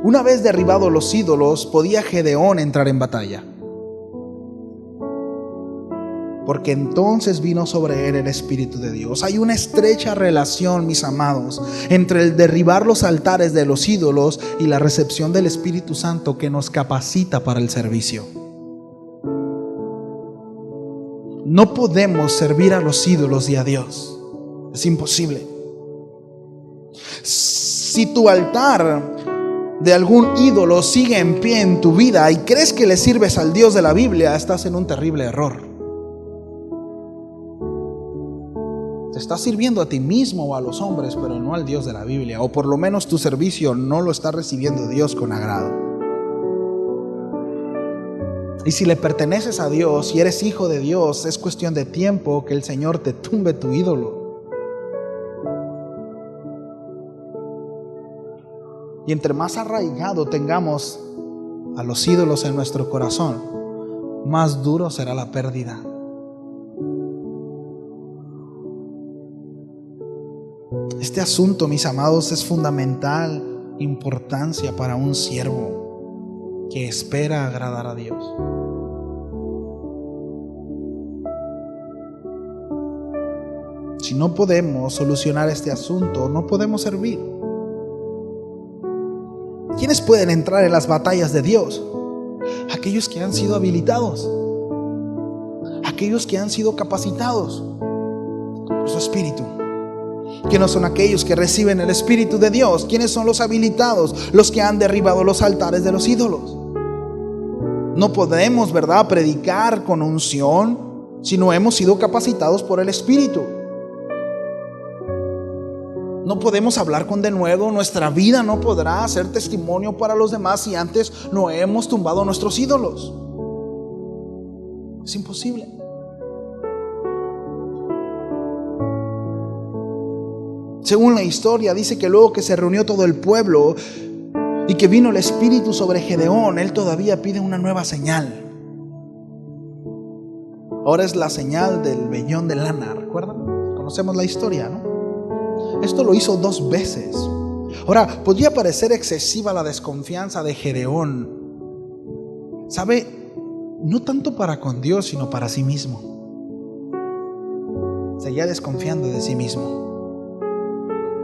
Una vez derribados los ídolos, podía Gedeón entrar en batalla. Porque entonces vino sobre él el Espíritu de Dios. Hay una estrecha relación, mis amados, entre el derribar los altares de los ídolos y la recepción del Espíritu Santo que nos capacita para el servicio. No podemos servir a los ídolos y a Dios. Es imposible. Si tu altar de algún ídolo sigue en pie en tu vida y crees que le sirves al Dios de la Biblia, estás en un terrible error. Te estás sirviendo a ti mismo o a los hombres, pero no al Dios de la Biblia. O por lo menos tu servicio no lo está recibiendo Dios con agrado. Y si le perteneces a Dios y eres hijo de Dios, es cuestión de tiempo que el Señor te tumbe tu ídolo. Y entre más arraigado tengamos a los ídolos en nuestro corazón, más duro será la pérdida. Este asunto, mis amados, es fundamental importancia para un siervo que espera agradar a Dios. Si no podemos solucionar este asunto, no podemos servir. ¿Quiénes pueden entrar en las batallas de Dios? Aquellos que han sido habilitados, aquellos que han sido capacitados por su Espíritu. Que no son aquellos que reciben el Espíritu de Dios. ¿Quiénes son los habilitados? Los que han derribado los altares de los ídolos. No podemos, ¿verdad?, predicar con unción si no hemos sido capacitados por el Espíritu. No podemos hablar con denuedo. Nuestra vida no podrá ser testimonio para los demás si antes no hemos tumbado nuestros ídolos. Es imposible. Según la historia, dice que luego que se reunió todo el pueblo y que vino el Espíritu sobre Gedeón, él todavía pide una nueva señal. Ahora es la señal del vellón de lana, ¿recuerdan? Conocemos la historia, ¿no? Esto lo hizo 2 veces. Ahora, podría parecer excesiva la desconfianza de Gedeón, ¿sabe? No tanto para con Dios, sino para sí mismo. Seguía desconfiando de sí mismo.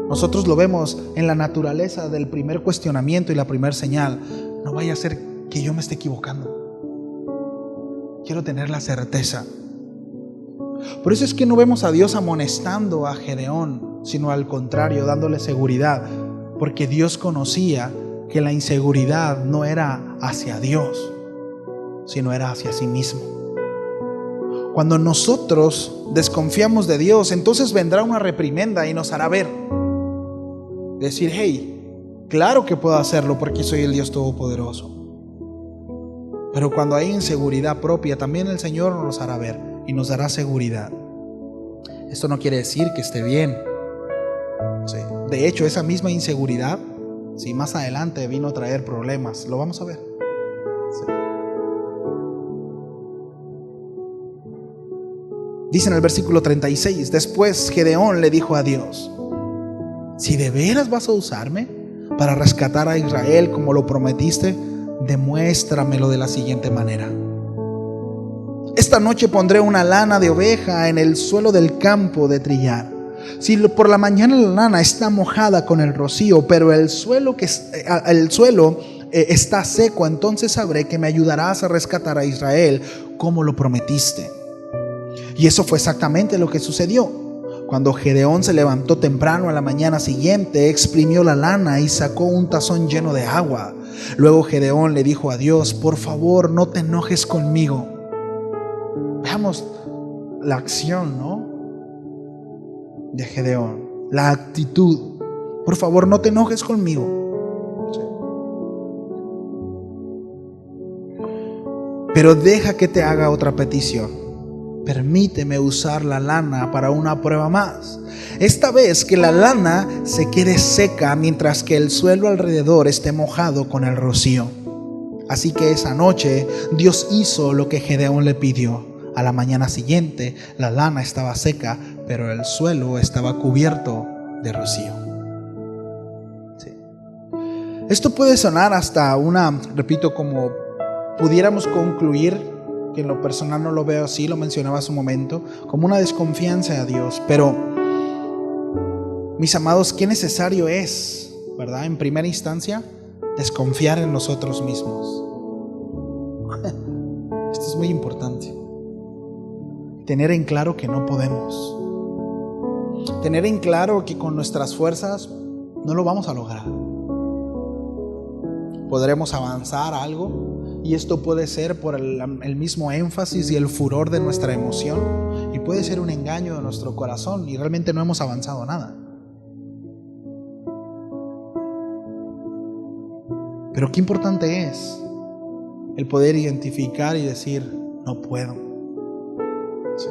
Nosotros lo vemos en la naturaleza del primer cuestionamiento y la primera señal. No vaya a ser que yo me esté equivocando. Quiero tener la certeza. Por eso es que no vemos a Dios amonestando a Gedeón, sino al contrario, dándole seguridad. Porque Dios conocía que la inseguridad no era hacia Dios, sino era hacia sí mismo. Cuando nosotros desconfiamos de Dios, entonces vendrá una reprimenda y nos hará ver. Decir, hey, claro que puedo hacerlo porque soy el Dios Todopoderoso. Pero cuando hay inseguridad propia, también el Señor nos hará ver y nos dará seguridad. Esto no quiere decir que esté bien. Sí. De hecho, esa misma inseguridad, si más adelante vino a traer problemas, lo vamos a ver. Sí. Dice en el versículo 36, después Gedeón le dijo a Dios, si de veras vas a usarme para rescatar a Israel como lo prometiste, demuéstramelo de la siguiente manera. Esta noche pondré una lana de oveja en el suelo del campo de trillar. Si por la mañana la lana está mojada con el rocío, pero el suelo está seco, entonces sabré que me ayudarás a rescatar a Israel como lo prometiste. Y eso fue exactamente lo que sucedió. Cuando Gedeón se levantó temprano a la mañana siguiente, exprimió la lana y sacó un tazón lleno de agua. Luego Gedeón le dijo a Dios, por favor, no te enojes conmigo. Veamos la acción, ¿no?, de Gedeón, la actitud. Por favor, no te enojes conmigo. Sí. Pero deja que te haga otra petición. Permíteme usar la lana para una prueba más. Esta vez que la lana se quede seca mientras que el suelo alrededor esté mojado con el rocío. Así que esa noche Dios hizo lo que Gedeón le pidió. A la mañana siguiente la lana estaba seca, pero el suelo estaba cubierto de rocío. Sí. Esto puede sonar hasta como pudiéramos concluir, que en lo personal no lo veo así, lo mencionaba hace un momento, como una desconfianza a Dios. Pero, mis amados, qué necesario es, ¿verdad?, en primera instancia, desconfiar en nosotros mismos. Esto es muy importante. Tener en claro que no podemos. Tener en claro que con nuestras fuerzas no lo vamos a lograr. Podremos avanzar algo, y esto puede ser por el mismo énfasis y el furor de nuestra emoción, y puede ser un engaño de nuestro corazón y realmente no hemos avanzado nada. Pero qué importante es el poder identificar y decir, no puedo. Sí.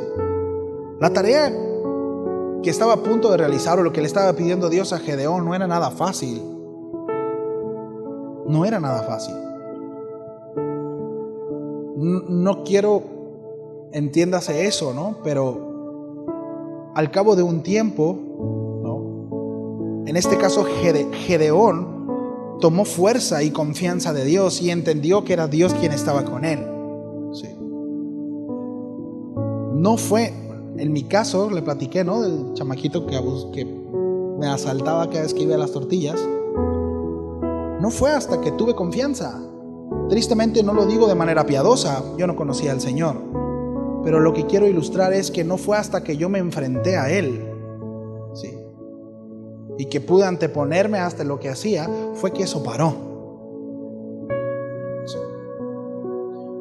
La tarea que estaba a punto de realizar, o lo que le estaba pidiendo Dios a Gedeón, no era nada fácil. No era nada fácil. No quiero, entiéndase eso, ¿no? Pero al cabo de un tiempo, ¿no?, en este caso Gedeón tomó fuerza y confianza de Dios y entendió que era Dios quien estaba con él. Sí. No fue, en mi caso, le platiqué, ¿no?, del chamaquito que me asaltaba cada vez que iba a las tortillas. no fue hasta que tuve confianza. Tristemente no lo digo de manera piadosa, yo no conocía al Señor, pero lo que quiero ilustrar es que no fue hasta que yo me enfrenté a Él, ¿sí?, y que pude anteponerme hasta lo que hacía, fue que eso paró. ¿Sí?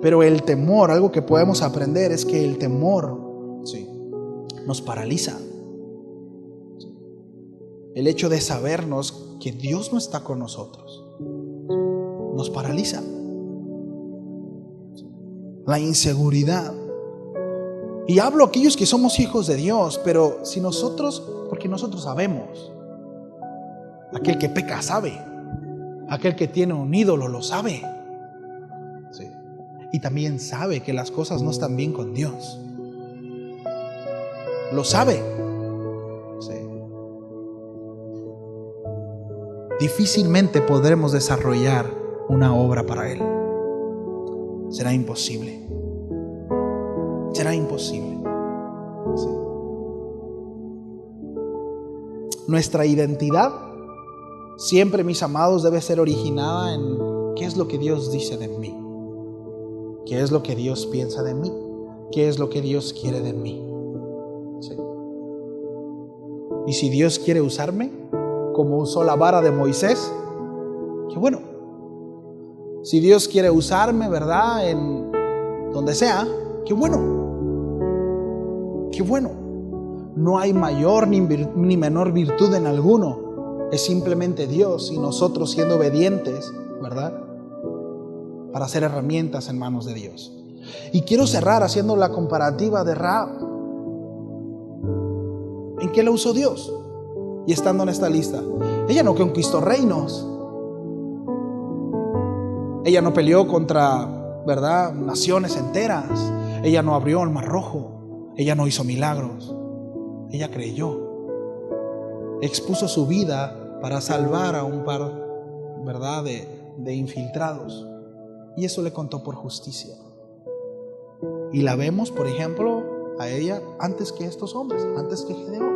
Pero el temor, algo que podemos aprender es que el temor, ¿sí?, nos paraliza. El hecho de sabernos que Dios no está con nosotros nos paraliza. La inseguridad. Y hablo a aquellos que somos hijos de Dios, pero si nosotros, porque nosotros sabemos. Aquel que peca sabe. Aquel que tiene un ídolo lo sabe. Sí. Y también sabe que las cosas no están bien con Dios. Lo sabe. Sí. Difícilmente podremos desarrollar una obra para Él. Será imposible. Será imposible. Sí. Nuestra identidad siempre, mis amados, debe ser originada en qué es lo que Dios dice de mí, qué es lo que Dios piensa de mí, qué es lo que Dios quiere de mí. Sí. Y si Dios quiere usarme, como usó la vara de Moisés, qué bueno. Si Dios quiere usarme, ¿verdad?, en donde sea, qué bueno. Qué bueno. No hay mayor ni menor virtud en alguno. Es simplemente Dios y nosotros siendo obedientes, ¿verdad?, para ser herramientas en manos de Dios. Y quiero cerrar haciendo la comparativa de Rahab. ¿En qué la usó Dios? Y estando en esta lista, ella no conquistó reinos. Ella no peleó contra, ¿verdad?, naciones enteras. Ella no abrió el Mar Rojo. Ella no hizo milagros. Ella creyó. Expuso su vida para salvar a un par, ¿verdad?, de infiltrados. Y eso le contó por justicia. Y la vemos, por ejemplo, a ella antes que estos hombres, antes que Gedeón.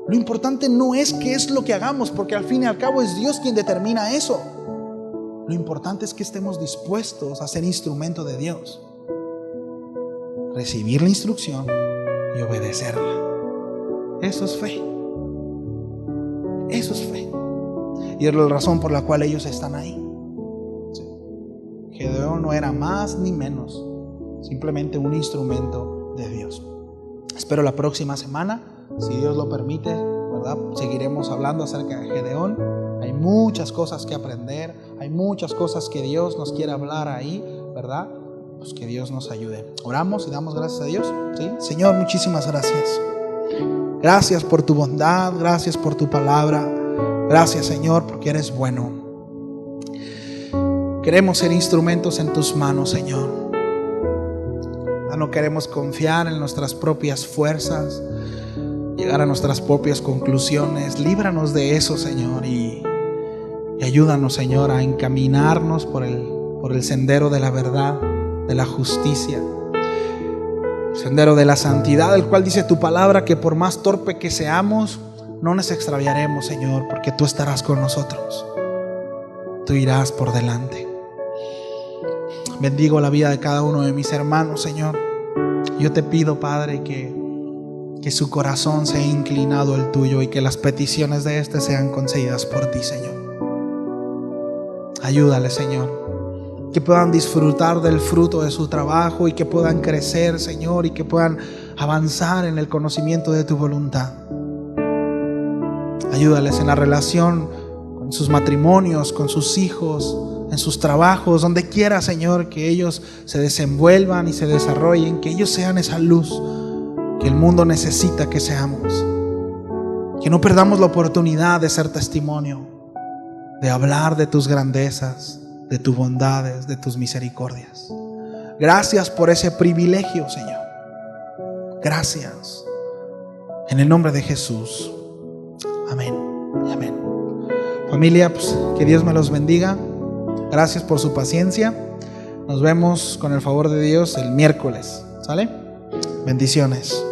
Lo importante no es qué es lo que hagamos, porque al fin y al cabo es Dios quien determina eso. Lo importante es que estemos dispuestos a ser instrumento de Dios, recibir la instrucción y obedecerla. Eso es fe. Eso es fe. Y es la razón por la cual ellos están ahí. Sí. Gedeón no era más ni menos, simplemente un instrumento de Dios. Espero la próxima semana, si Dios lo permite, ¿verdad?, seguiremos hablando acerca de Gedeón. Hay muchas cosas que aprender, hay muchas cosas que Dios nos quiere hablar ahí, ¿verdad? Pues que Dios nos ayude. Oramos y damos gracias a Dios. ¿Sí? Señor, muchísimas gracias. Gracias por tu bondad, gracias por tu palabra. Gracias, Señor, porque eres bueno. Queremos ser instrumentos en tus manos, Señor. No queremos confiar en nuestras propias fuerzas, llegar a nuestras propias conclusiones. Líbranos de eso, Señor, y ayúdanos, Señor, a encaminarnos por el sendero de la verdad, de la justicia, el sendero de la santidad, el cual dice tu palabra que por más torpe que seamos, no nos extraviaremos, Señor, porque tú estarás con nosotros. Tú irás por delante. Bendigo la vida de cada uno de mis hermanos, Señor. Yo te pido, Padre, que su corazón sea inclinado al tuyo y que las peticiones de éste sean concedidas por ti, Señor. Ayúdale, Señor, que puedan disfrutar del fruto de su trabajo y que puedan crecer, Señor, y que puedan avanzar en el conocimiento de tu voluntad. Ayúdales en la relación con sus matrimonios, con sus hijos, en sus trabajos, donde quiera, Señor, que ellos se desenvuelvan y se desarrollen, que ellos sean esa luz que el mundo necesita que seamos. Que no perdamos la oportunidad de ser testimonio, de hablar de tus grandezas, de tus bondades, de tus misericordias. Gracias por ese privilegio, Señor. Gracias. En el nombre de Jesús. Amén y amén. Familia, pues, que Dios me los bendiga. Gracias por su paciencia. Nos vemos con el favor de Dios el miércoles. ¿Sale? Bendiciones.